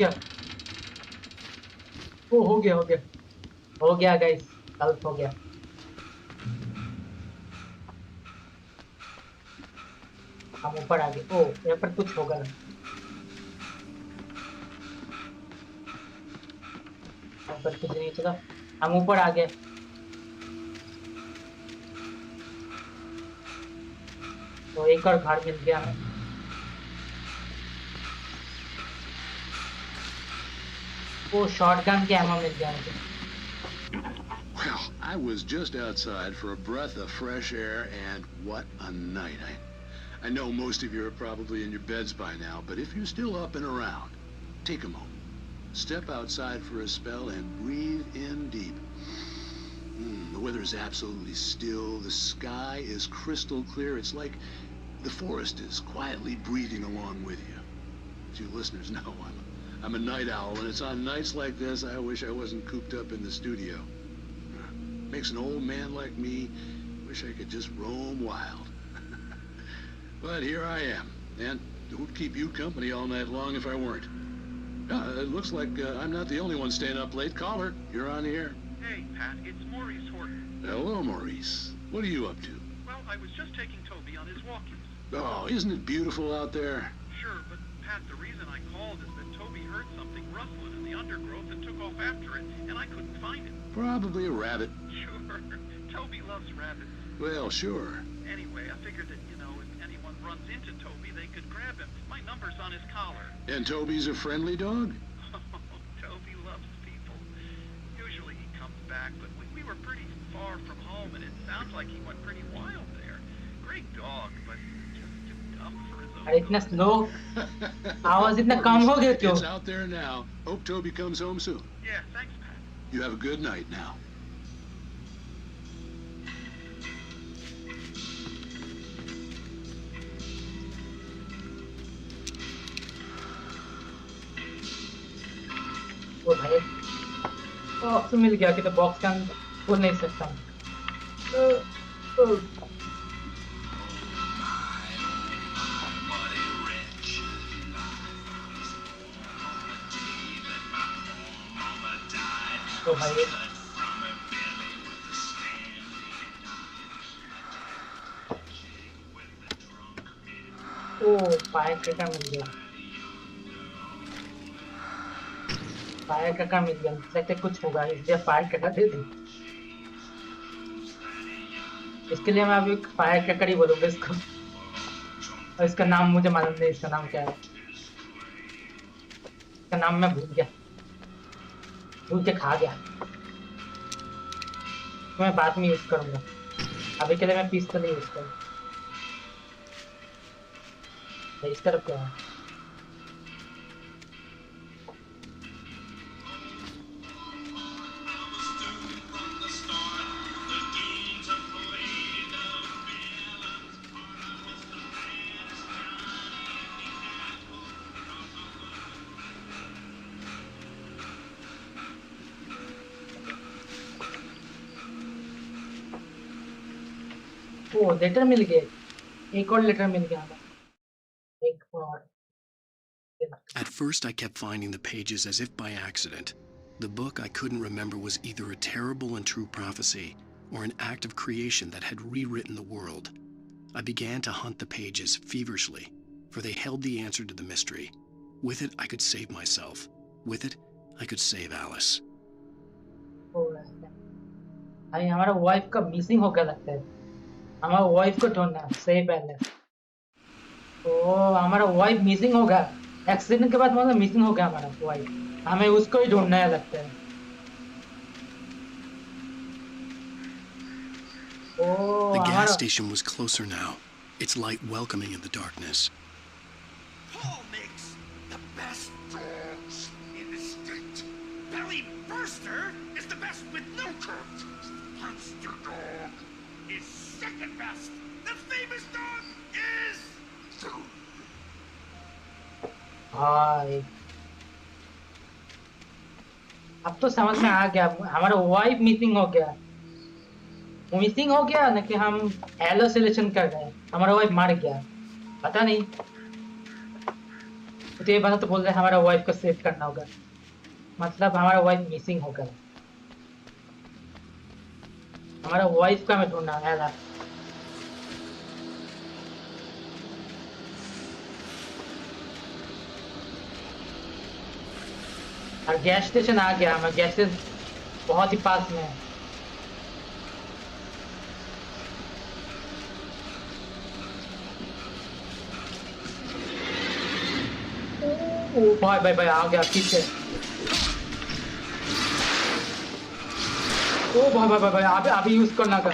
हो गया गाइस, हेल्प हो गया। हम ऊपर आ गए। ओ यहाँ पर कुछ होगा ना, यहाँ पर कुछ नहीं चला। हम ऊपर आ गए। तो एक और घर मिल गया हमें। वो शॉटगन के एमो मिल गया मुझे। Well, I was just outside for a breath of fresh air, and what a night. I know most of you are probably in your beds by now, but if you're still up and around, take a moment. Step outside for a spell and breathe in deep. The weather is absolutely still. The sky is crystal clear. It's like the forest is quietly breathing along with you. As you listeners know, I'm a night owl, and it's on nights like this I wish I wasn't cooped up in the studio. Makes an old man like me wish I could just roam wild. But here I am, and Don't keep you company all night long if I weren't. It looks like I'm not the only one staying up late. Caller, you're on the air. Hey, Pat, it's Maurice Horton. Hello, Maurice. What are you up to? Well, I was just taking Toby on his walkies. Oh, isn't it beautiful out there? Sure, but Pat, the reason I called is that Toby heard something rustling in the undergrowth and took off after it, and I couldn't find it. Probably a rabbit. Sure. Toby loves rabbits. Well, sure. Anyway, I figured that, if anyone runs into Toby, they could grab him. My number's on his collar. And Toby's a friendly dog? Toby loves people. Usually he comes back, but we were pretty far from home, and it sounds like he went pretty wild there. Great dog, but just too dumb for his own. इतना slow आवाज इतना कम हो गया क्यों? It's out there now. Hope Toby comes home soon. Yeah, thanks, Pat. You have a good night now. ओ भाई box मिल गया कि तो बॉक्स का खोल नहीं सकता तो भाई ओ फायर क्रैकर मिल गया फायर क्रैकर मिल गया लगता है कुछ होगा इसलिए फायर क्रैकर दे दी इसके लिए मैं अभी फायर क्रैकर ही बोलूँगा इसको और इसका नाम मुझे मालूम नहीं इसका नाम क्या है इसका नाम मैं भूल के खा गया तो मैं बाद में यूज करूँगा अभी के लिए मैं पिस्तौल यूज करूँ इस तरफ क्या है ओ लेटर मिल गया एक और लेटर मिल गया एक और At first I kept finding the pages as if by accident. The book I couldn't remember was either a terrible and true prophecy or an act of creation that had rewritten the world. I began to hunt the pages feverishly, for they held the answer to the mystery. With it I could save myself. With it I could save Alice. भाई हमारा wife का missing हो गया लगता है हमारा wife को ढूंढना है सही पहले ओ हमारा वाइफ मिसिंग हो गया एक्सीडेंट के बाद मतलब मिसिंग हो गया हमारा वाइफ हमें उसको ही ढूंढना है लगता है The gas station was closer now, its light welcoming in the darkness. Paul makes the best dogs in the state. Belly Burster is the best with no coat. Monster Dog is second best. The famous dog is... भाई अब तो समझ में आ गया हमारा wife missing हो गया ना कि हम एलोसिलेशन कर रहे हैं हमारा वाइफ मर गया पता नहीं तो ये बात तो बोल रहे हैं हमारा वाइफ को सेव करना होगा मतलब हमारा वाइफ मिसिंग हो गया हमारा वाइफ का मैं ढूंढना है और गैस स्टेशन आ गया हमें गैस स्टेशन बहुत ही पास में है ओ भाई आ गया पीछे ओ भाई अभी यूज करना था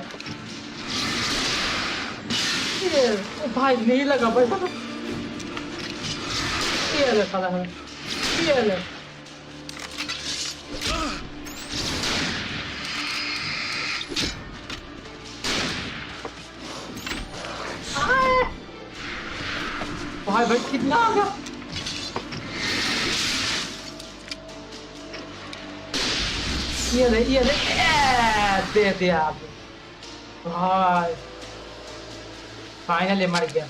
ओ भाई नहीं लगा भाई ये ले साला है ये ले भाई कितना आ गया ये ले दे दिया आपने भाई फाइनली मर गया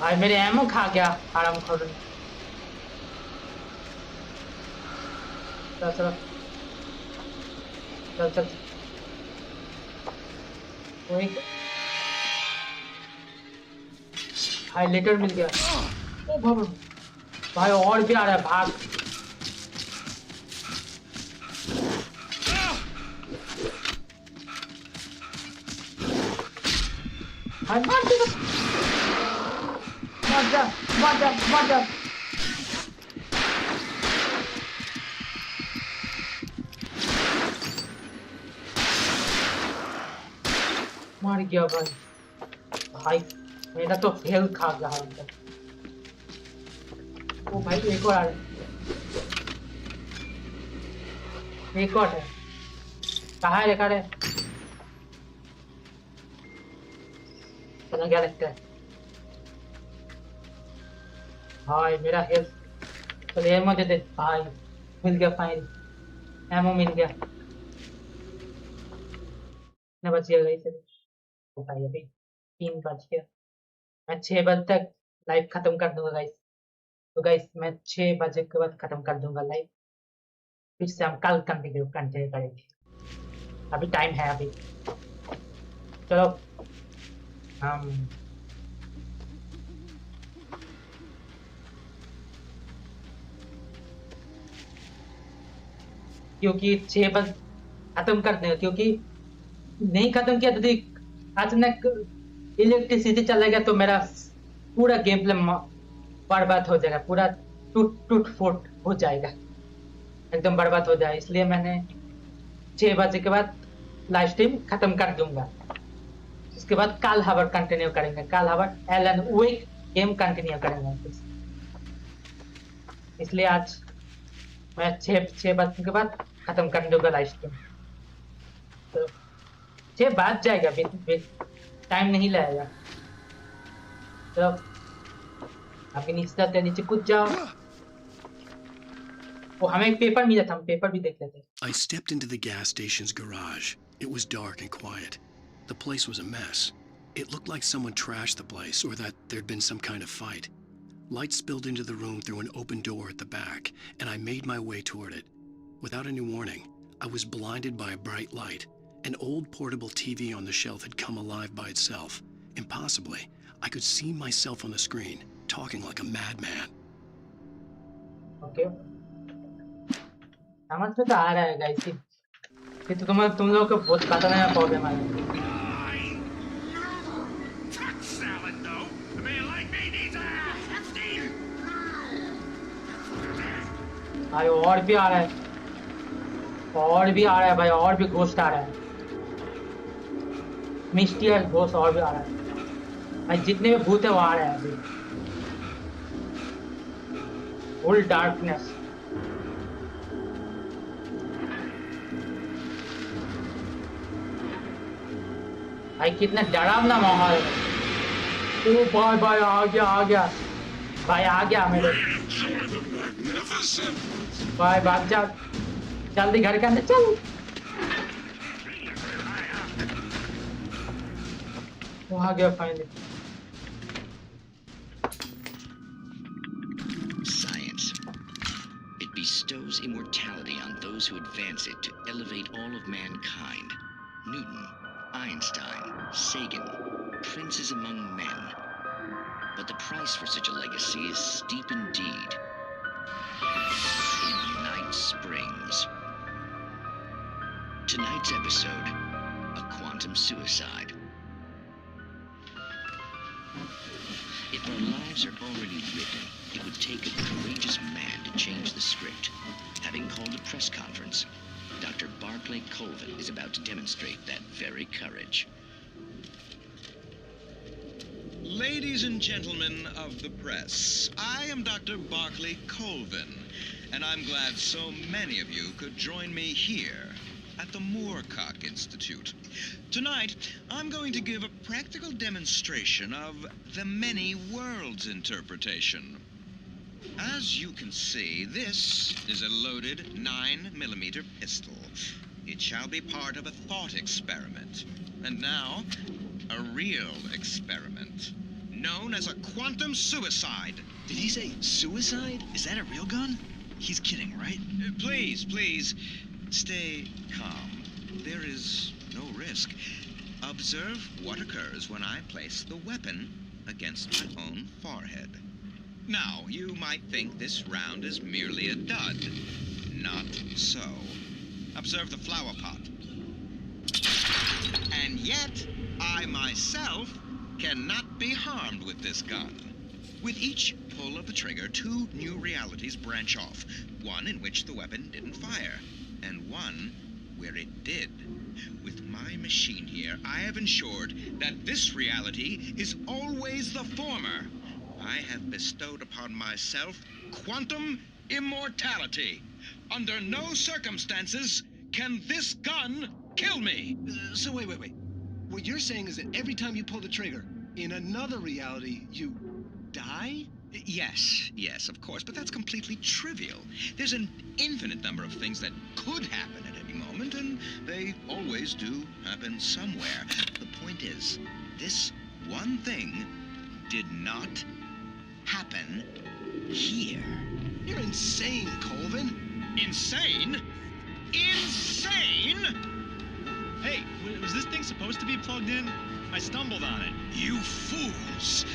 भाई मेरे एमो खा गया आराम खोल। चल चल चल चल एक हाईलाइटर मिल गया। ओ बाबा भाई और भी आ रहा है भाग। भाई मार दे मार जा मार जा मार जा। मार गया भाई। भाई मेरा तो फेल खा गया है। ओ भाई एक और आ रहा है। एक और है। कहाँ है देखा रे? चलो क्या लगता है भाई मेरा हेल्थ। चलो एमो दे दे भाई। मिल गया फाइन एमो मिल गया। कितना बच गया इसे भाई? अभी 3 बज गया। मैं 6 बजे तक लाइव खत्म कर दूंगा गाइस। तो गाइस मैं 6 बजे के बाद खत्म कर दूंगा लाइव। फिर से हम कल कंटिन्यू करेंगे। अभी टाइम है अभी। चलो हम क्योंकि 6 बजे खत्म कर देंगे क्योंकि नहीं खत्म किया तो अचानक इलेक्ट्रिसिटी चला गया तो मेरा पूरा गेम प्ले बर्बाद हो जाएगा। पूरा टूट फूट हो जाएगा एकदम बर्बाद हो जाएगा। इसलिए मैंने 6 बजे के बाद लाइव स्ट्रीम खत्म कर दूंगा। उसके बाद कल हावर कंटिन्यू करेंगे। कल हावर एलन वेक गेम कंटिन्यू करेंगे। इसलिए आज मैं 6 बजे के बाद खत्म कर दूंगा लाइव स्ट्रीम। तो 6 बज जाएगा। टाइम नहीं लगेगा। तो अभी नीचे कूद जाओ। वो हमें एक पेपर मिला था। हम पेपर भी देख लेते। I stepped into the gas station's garage. It was dark and quiet. The place was a mess. It looked like someone trashed the place or that there'd been some kind of fight. Light spilled into the room through an open door at the back, and I made my way toward it. Without any warning, I was blinded by a bright light. An old portable TV on the shelf had come alive by itself. Impossibly, I could see myself on the screen, talking like a madman. Okay. समझ में तो आ रहा है guys कि तुम लोगों को बहुत पता नहीं प्रॉब्लम है। भाई और भी आ रहा है। और भी आ रहा है भाई। और भी घोस्ट आ रहा है। मिस्टीरियस घोस्ट और भी आ रहा है भाई। जितने भी भूत है वो आ रहे हैं अभी। Full darkness. भाई कितना डरावना माहौल है। ओ भाई भाई आ गया भाई आ गया मेरे भाई। भाग जा जल्दी घर के अंदर चल। वो आ गया finally. Science. It bestows immortality on those who advance it to elevate all of mankind. Newton, Einstein, Sagan, princes among men. But the price for such a legacy is steep indeed. In Night Springs. Tonight's episode, a quantum suicide. If our lives are already written, it would take a courageous man to change the script. Having called a press conference, Dr. Barclay Colvin is about to demonstrate that very courage. Ladies and gentlemen of the press, I am Dr. Barclay Colvin, and I'm glad so many of you could join me here at the Moorcock Institute. Tonight, I'm going to give a practical demonstration of the many worlds interpretation. As you can see, this is a loaded 9mm pistol. It shall be part of a thought experiment. And now, a real experiment. known as a quantum suicide. Did he say suicide? Is that a real gun? He's kidding, right? Please, please, stay calm. There is no risk. Observe what occurs when I place the weapon against my own forehead. Now, you might think this round is merely a dud. Not so. Observe the flower pot. And yet, I myself cannot be harmed with this gun. With each pull of the trigger, 2 new realities branch off. One in which the weapon didn't fire, and one where it did. With my machine here, I have ensured that this reality is always the former. I have bestowed upon myself quantum immortality. Under no circumstances can this gun kill me. So wait. What you're saying is that every time you pull the trigger, in another reality, you die? Yes, of course, but that's completely trivial. There's an infinite number of things that could happen at any moment, and they always do happen somewhere. The point is, this one thing did not happen here. You're insane, Colvin. Insane? Insane? Hey, was this thing supposed to be plugged in? I stumbled on it. You fools!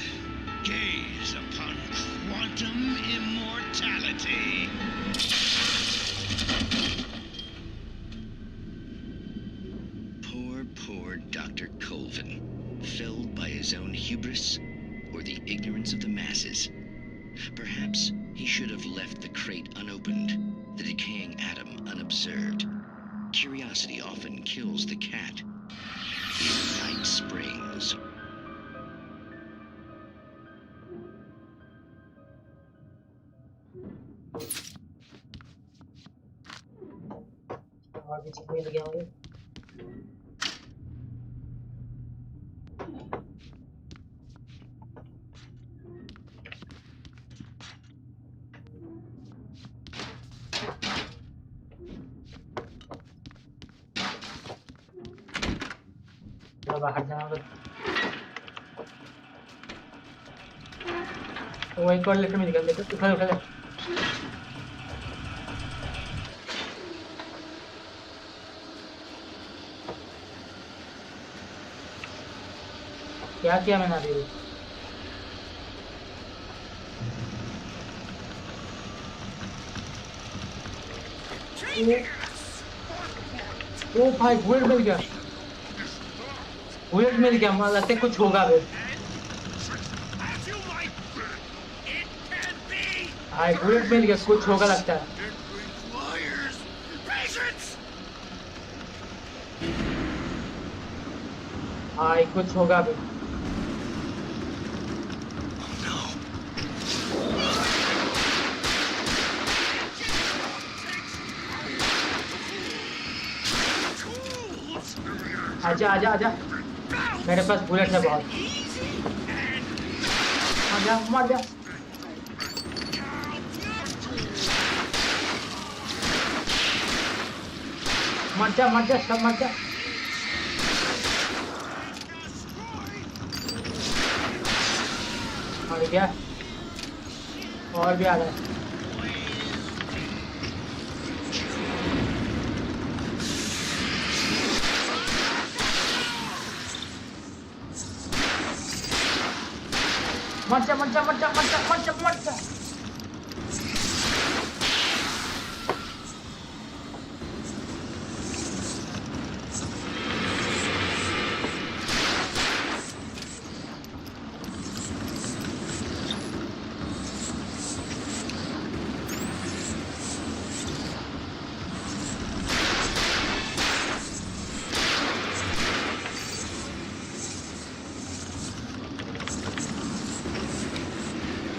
Gaze upon quantum immortality. Poor Dr. Colvin, felled by his own hubris or the ignorance of the masses. Perhaps he should have left the crate unopened, the decaying atom unobserved. Curiosity often kills the cat. In Night Springs. और भी चीज़ मिल गया होंगे। बाहर जाना होगा। वो एक और लेटर में निकल देते। उठा क्या किया मैंने अभी? ओ भाई बुलेट मिल गया। बुलेट मिल गया, मुझे लगता है कुछ होगा अभी। भाई बुलेट मिल गया, कुछ होगा लगता है। भाई कुछ होगा अभी। आजा आजा आजा, मेरे पास बुलेट है बहुत। आजा मर जा। मर जा सब मर जा। मर गया और भी आ रहा है। मर जा।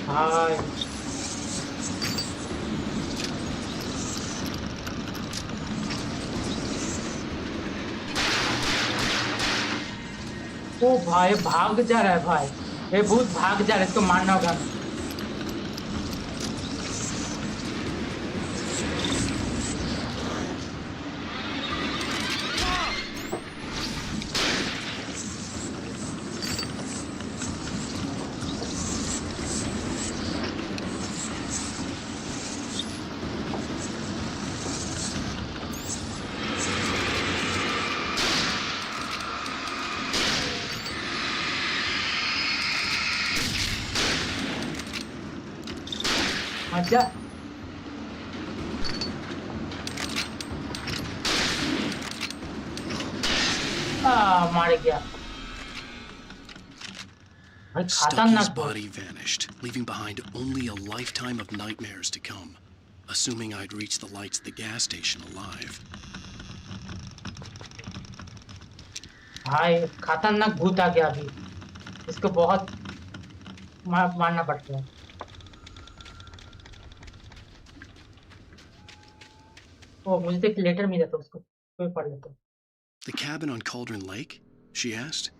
भाई ओ भाई भाग जा रहा है भाई, ये भूत भाग जा रहा है, इसको मारना होगा। जा। मार गया। Stucky's body vanished, leaving behind only a lifetime of nightmares to come, assuming I'd reached the lights at the gas station alive. भाई खतरनाक भूत आ गया अभी, इसको बहुत मारना पड़ता है। ओ मुझे तो एक लेटर मिला था, उसको कोई पढ़ लेता। The cabin on Cauldron Lake? She asked.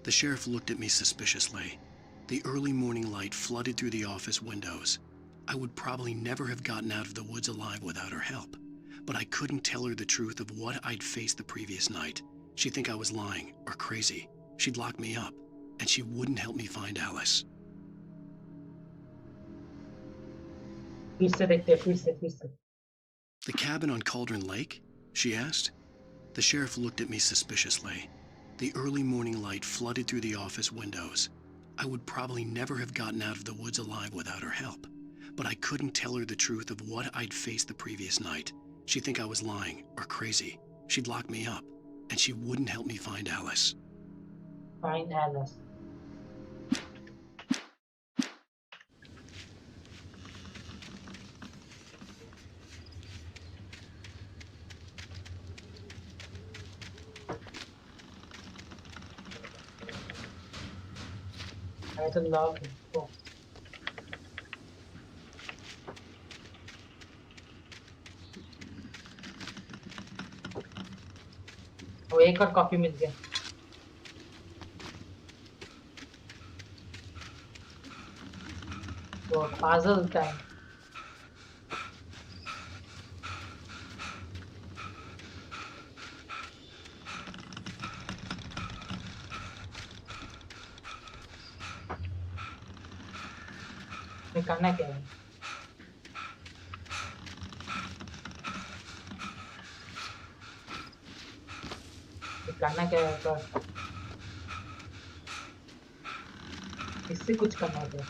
The sheriff looked at me suspiciously. The early morning light flooded through the office windows. I would probably never have gotten out of the woods alive without her help, but I couldn't tell her the truth of what I'd faced the previous night. She'd think I was lying or crazy. She'd lock me up, and she wouldn't help me find Alice. The cabin on Cauldron Lake? She asked. The sheriff looked at me suspiciously. The early morning light flooded through the office windows. I would probably never have gotten out of the woods alive without her help, but I couldn't tell her the truth of what I'd faced the previous night. She'd think I was lying or crazy. She'd lock me up, and she wouldn't help me find Alice. Find Alice. I don't know. Oh. वो एक और coffee मिल गया। वो puzzle time. करना क्या है? करना क्या है? तो इससे कुछ करना होता है।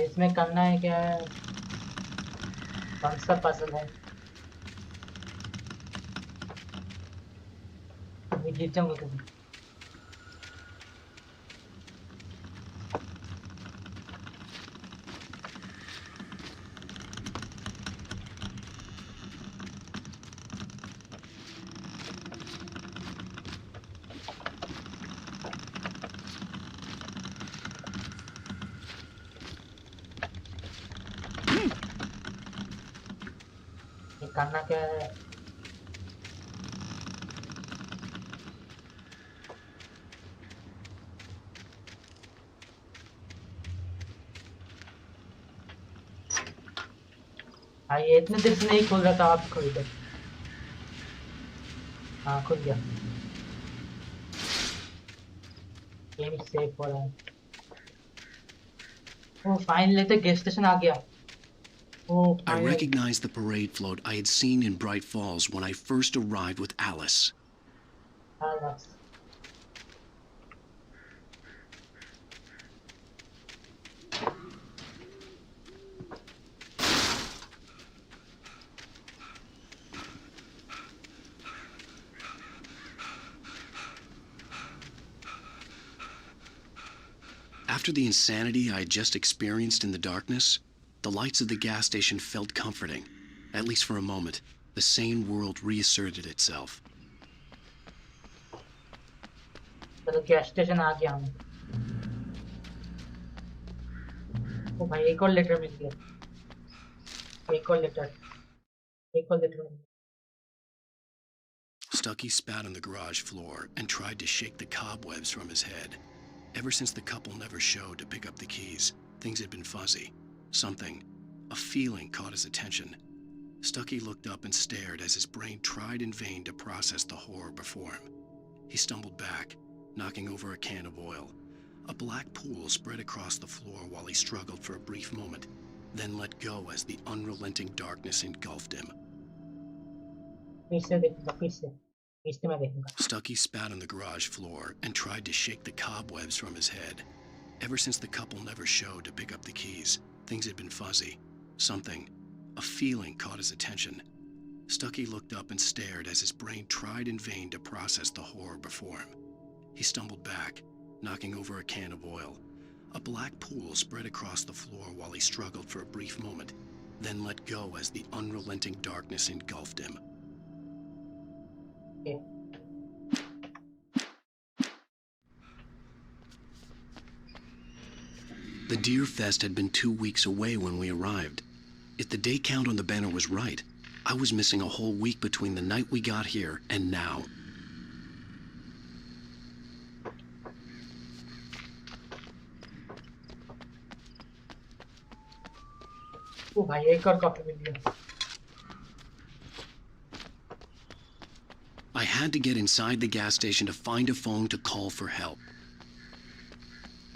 इसमें करना है क्या है? कौन सा पजल है? मैं जीत जाऊंगा कभी। करना क्या है? हाँ ये इतने देर से नहीं खुल रहा था, आप खुल गया। हाँ खुल गया। गेम सेव हो रहा है। ओ फाइनली तो गेस्ट स्टेशन आ गया। I recognized the parade float I had seen in Bright Falls when I first arrived with Alice. Alice. After the insanity I had just experienced in the darkness, the lights of the gas station felt comforting. At least for a moment, the sane world reasserted itself. चलो gas station आ गया हूँ। ओ भाई एक और letter मिल गया। एक और letter मिल गया। Stucky spat on the garage floor and tried to shake the cobwebs from his head. Ever since the couple never showed to pick up the keys, things had been fuzzy. Something, a feeling caught his attention. Stucky looked up and stared as his brain tried in vain to process the horror before him. He stumbled back, knocking over a can of oil. A black pool spread across the floor while he struggled for a brief moment, then let go as the unrelenting darkness engulfed him. Stucky spat on the garage floor and tried to shake the cobwebs from his head. Ever since the couple never showed to pick up the keys, things had been fuzzy. Something, a feeling caught his attention. Stucky looked up and stared as his brain tried in vain to process the horror before him. He stumbled back, knocking over a can of oil. A black pool spread across the floor while he struggled for a brief moment, then let go as the unrelenting darkness engulfed him. The Deer Fest had been 2 weeks away when we arrived. If the day count on the banner was right, I was missing a whole week between the night we got here and now. ओ भाई एक और coffee मिल गया। I had to get inside the gas station to find a phone to call for help.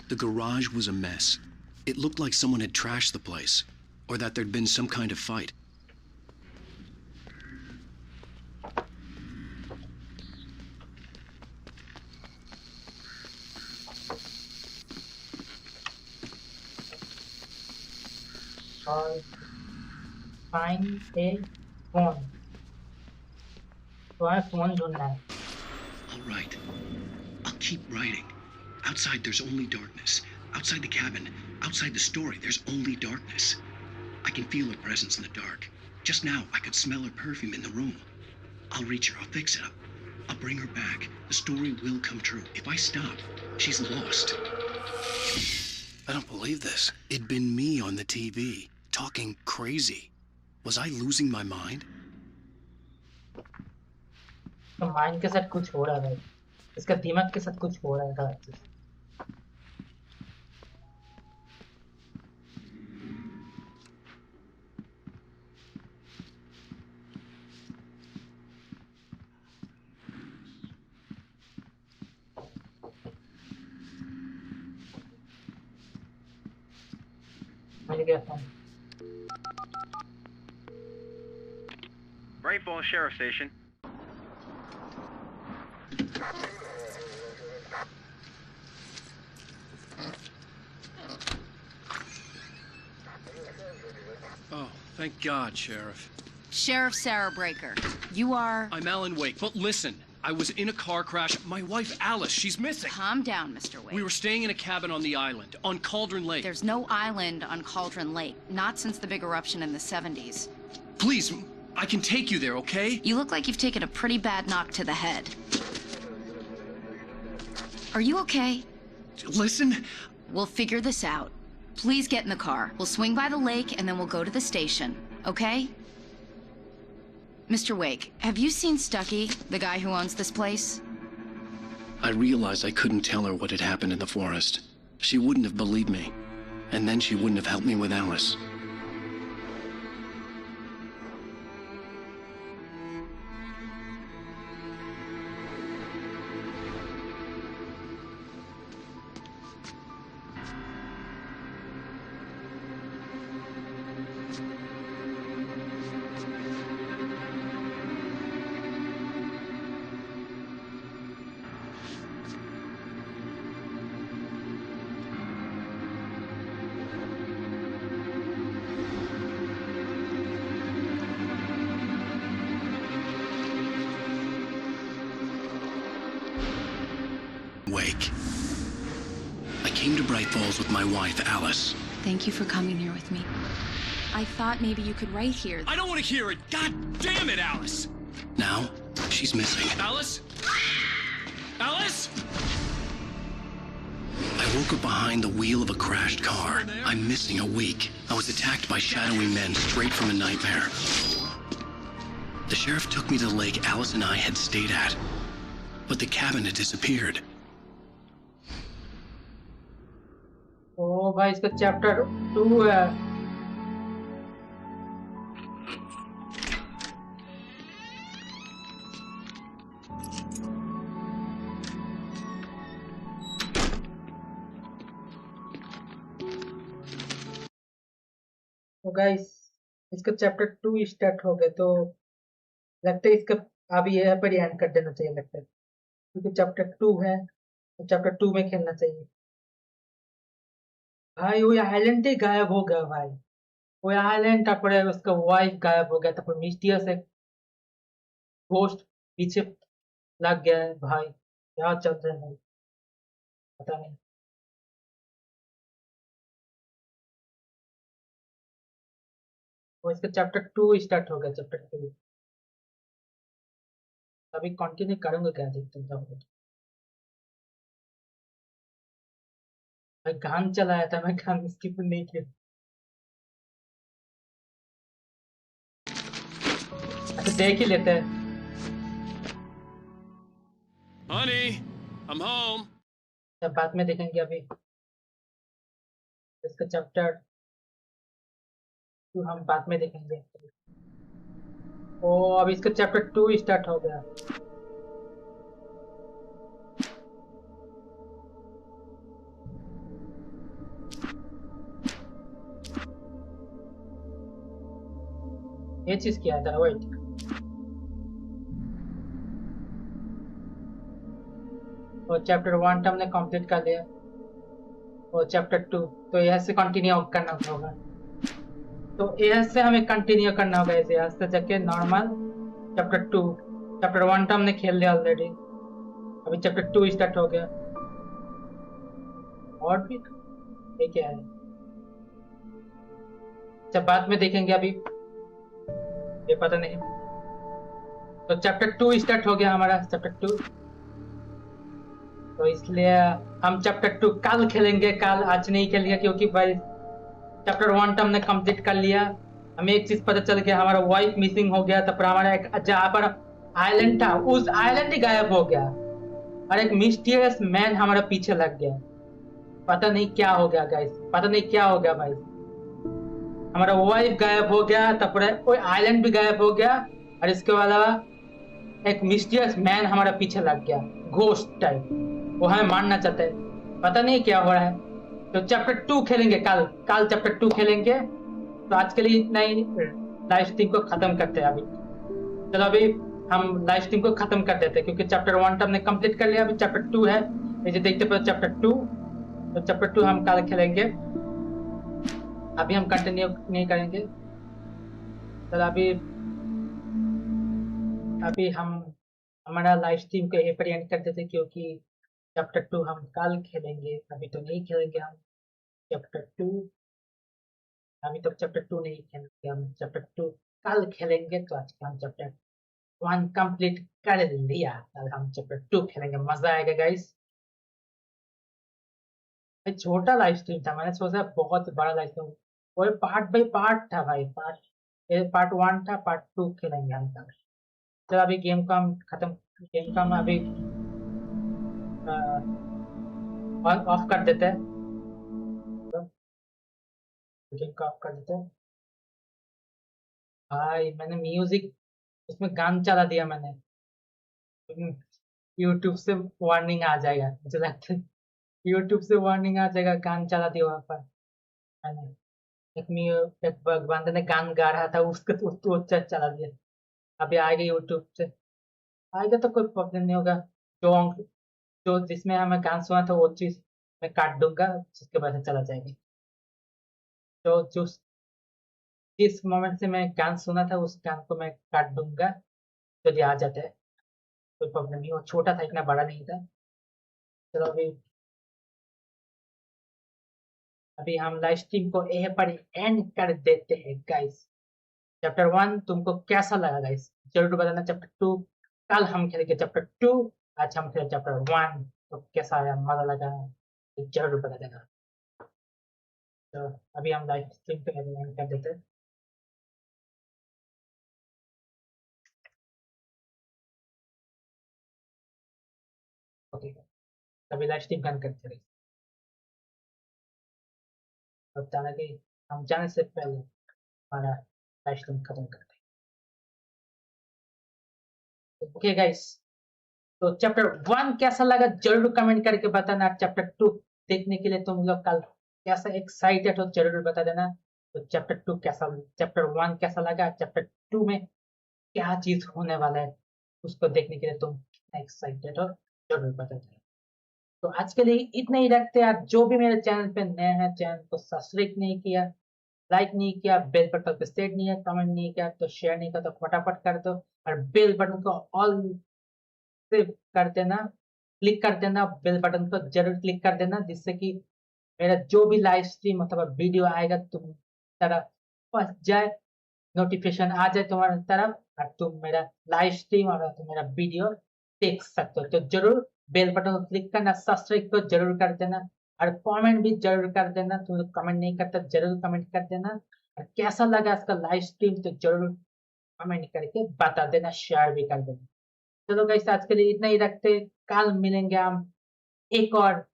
The garage was a mess. It looked like someone had trashed the place, or that there'd been some kind of fight. Find a phone. तो हमें phone ढूंढना है। All right. I'll keep writing. Outside, there's only darkness. Outside the cabin, outside the story, there's only darkness. I can feel her presence in the dark. Just now, I could smell her perfume in the room. I'll reach her. I'll fix it up. I'll bring her back. The story will come true. If I stop, she's lost. I don't believe this. It'd been me on the TV, talking crazy. Was I losing my mind? तो mind के साथ कुछ हो रहा है। इसका दिमाग के साथ कुछ हो रहा था। मिल गया phone. Bright Falls Sheriff Station. Oh, thank God, Sheriff. Sheriff Sarah Breaker. You are... I'm Alan Wake, but listen. I was in a car crash. My wife, Alice, she's missing. Calm down, Mr. Wake. We were staying in a cabin on the island, on Cauldron Lake. There's no island on Cauldron Lake. Not since the big eruption in the 70s. Please, I can take you there, okay? You look like you've taken a pretty bad knock to the head. Are you okay? Listen. We'll figure this out. Please get in the car. We'll swing by the lake and then we'll go to the station, okay? Mr. Wake, have you seen Stucky, the guy who owns this place? I realized I couldn't tell her what had happened in the forest. She wouldn't have believed me. And then she wouldn't have helped me with Alice. I came to Bright Falls with my wife, Alice. Thank you for coming here with me. I thought maybe you could write here. I don't want to hear it. God damn it, Alice. Now, she's missing. Alice? Alice? I woke up behind the wheel of a crashed car. I'm missing a week. I was attacked by shadowy men straight from a nightmare. The sheriff took me to the lake Alice and I had stayed at, but the cabin had disappeared. ओ भाई इसका chapter 2 है। तो guys इसका chapter 2 start हो गया, तो लगता है इसका अभी यहाँ पर एंड कर देना चाहिए लगता है, क्योंकि चैप्टर 2 है तो चैप्टर 2 में खेलना चाहिए। भाई वो आइलैंड ही गायब हो गया भाई, वो आइलैंड तापर उसका वाइफ गायब हो गया, तापर मिस्टीरियस एक घोस्ट पीछे लग गया है। भाई क्या चल रहा है भाई, पता नहीं। वो इसका चैप्टर 2 स्टार्ट हो गया, चैप्टर 2 अभी कंटिन्यू करूंगा क्या, देखते हैं। मैं गान चलाया था, मैं गान स्किप नहीं किया। अच्छा देख ही लेते हैं। Honey, I'm home. तब बाद में देखेंगे, अभी इसका चैप्टर 2 हम बाद में देखेंगे। ओ अभी इसका चैप्टर 2 स्टार्ट हो गया। ये चीज क्या था, वेट। और चैप्टर 1 हमने कंप्लीट कर लिया, और चैप्टर 2 तो यहाँ से कंटिन्यू करना होगा, तो यहाँ से हमें कंटिन्यू करना होगा। ऐसे यहाँ से जाके नॉर्मल चैप्टर 2, चैप्टर 1 हमने खेल लिया ऑलरेडी, अभी चैप्टर 2 स्टार्ट हो गया। और भी ये क्या है, अच्छा बाद में देखेंगे, अभी ये पता नहीं। तो चैप्टर 2 स्टार्ट हो गया हमारा, चैप्टर 2, तो इसलिए हम चैप्टर 2 कल खेलेंगे। कल आज नहीं खेलेंगे, क्योंकि भाई चैप्टर 1 हमने कंप्लीट कर लिया। हमें एक चीज पता चल गया, हमारा वाइफ मिसिंग हो गया, तब हमारा एक जहाँ पर आइलैंड था उस आइलैंड ही गायब हो गया, और एक मिस्टीरियस मैन हमारा पीछे लग गया। पता नहीं क्या हो गया गाइस, पता नहीं क्या हो गया भाई। हमारा वाइफ गायब हो गया, तब वो आइलैंड भी गायब हो गया, और इसके अलावा एक मिस्टीरियस मैन हमारा पीछे लग गया, घोस्ट टाइप। वो हमें मारना चाहता है, पता नहीं क्या हो रहा है। तो चैप्टर 2 खेलेंगे कल, चैप्टर 2 खेलेंगे। तो आज के लिए इतना ही, लाइव स्ट्रीम को खत्म करते हैं अभी। चलो अभी हम लाइव स्ट्रीम को खत्म कर देते हैं, क्योंकि चैप्टर 1 हमने कंप्लीट कर लिया, अभी चैप्टर 2 है। ये देखते पे चैप्टर 2, तो चैप्टर 2 हम कल खेलेंगे, अभी हम कंटिन्यू नहीं करेंगे। चलो अभी हम हमारा लाइव स्ट्रीम को यहीं पर एंड कर देते, क्योंकि चैप्टर 2 हम कल खेलेंगे, अभी तो नहीं खेलेंगे हम चैप्टर 2। अभी तो चैप्टर 2 नहीं खेलेंगे, हम चैप्टर 2 कल खेलेंगे। तो आज हम चैप्टर 1 कंप्लीट कर लिया, कल हम चैप्टर 2 खेलेंगे, मजा आएगा गाइस। छोटा लाइव स्ट्रीम था, मैंने सोचा बहुत बड़ा लाइव स्ट्रीम, और पार्ट बाई पार्ट था भाई। पार्ट 1 था, पार्ट 2 खेलेंगे हम कल। चलो अभी गेम को हम अभी ऑफ कर देते हैं, गेम को ऑफ कर देते हैं। भाई मैंने म्यूजिक उसमें गान चला दिया मैंने, यूट्यूब से वार्निंग आ जाएगा, मुझे लगता है यूट्यूब से वार्निंग आ जाएगा, गान चला दिया वहाँ पर मैंने। एक बंदे ने गान गा रहा था, उसको चला दिया। अभी आएगा यूट्यूब से, आएगा तो कोई प्रॉब्लम नहीं होगा। जो जिसमें हमें गान सुना था वो चीज मैं काट दूंगा, जिसके वजह से चला जाएगा। तो जिस मोमेंट से मैं गान सुना था उस गान को मैं काट दूंगा, तो ये आ जाता है, कोई प्रॉब्लम नहीं। वो छोटा था, इतना बड़ा नहीं था। चलो अभी अभी हम लाइव स्ट्रीम को यहीं पर एंड कर देते हैं गाइस। चैप्टर 1 तुमको कैसा लगा गाइस, जरूर बताना। चैप्टर 2 कल हम खेलेंगे चैप्टर 2, आज हम खेले चैप्टर 1, तो कैसा आया, मजा लगा तो जरूर बता देना। तो अभी हम लाइव स्ट्रीम को एंड कर देते हैं। ओके, अभी लाइव स्ट्रीम बंद करते हैं। अब जाने के हम जाने से पहले हमारा लाइव स्ट्रीम खत्म करते हैं। ओके गाइस, तो चैप्टर 1 कैसा लगा जरूर कमेंट करके बताना। चैप्टर 2 देखने के लिए तुम लोग कल कैसा एक्साइटेड हो जरूर बता देना। तो चैप्टर 2 कैसा, चैप्टर 1 कैसा लगा, चैप्टर 2 में क्या चीज होने वाला है उसको देखने के लिए तुम कितना एक्साइटेड हो जरूर बता देना। तो आज के लिए इतना ही रखते हैं। जो भी मेरे चैनल पे नए हैं, चैनल को सब्सक्राइब नहीं किया, लाइक नहीं किया, बेल बटन पे सेट नहीं है, कमेंट नहीं किया, तो शेयर नहीं किया तो फटाफट कर दो, और बेल बटन को ऑल से कर देना, क्लिक कर देना, बेल बटन को जरूर क्लिक कर देना, जिससे कि मेरा जो भी लाइव स्ट्रीम अथवा वीडियो आएगा तुम तरफ पहुंच जाए, नोटिफिकेशन आ जाए तुम्हारी तरफ, और तुम मेरा लाइव स्ट्रीम और तुम मेरा वीडियो देख सकते हो। तो जरूर बेल बटन को क्लिक करना, सब्सक्राइब को जरूर कर देना, और कमेंट भी जरूर कर देना। तुम कमेंट नहीं करता जरूर कमेंट कर देना, और कैसा लगा इसका लाइव स्ट्रीम तो जरूर कमेंट करके बता देना, शेयर भी कर देना। चलो गाइस, आज के लिए इतना ही रखते, कल मिलेंगे हम एक और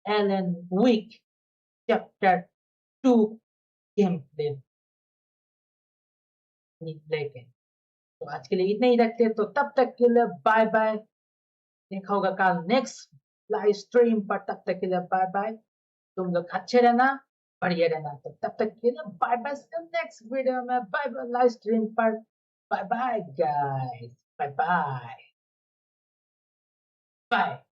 Alan Wake chapter 2 gameplay लेके। तो आज के लिए इतना ही रखते, तो तब तक के लिए बाय बाय। देखा होगा कल नेक्स्ट लाइव स्ट्रीम पर, तब तक के लिए बाय बाय। तुम लोग अच्छे रहना, बढ़िया रहना। तो तब तक के लिए बाय बाय, नेक्स्ट वीडियो में बाय बाय लाइव स्ट्रीम पर। Bye bye guys, bye bye bye.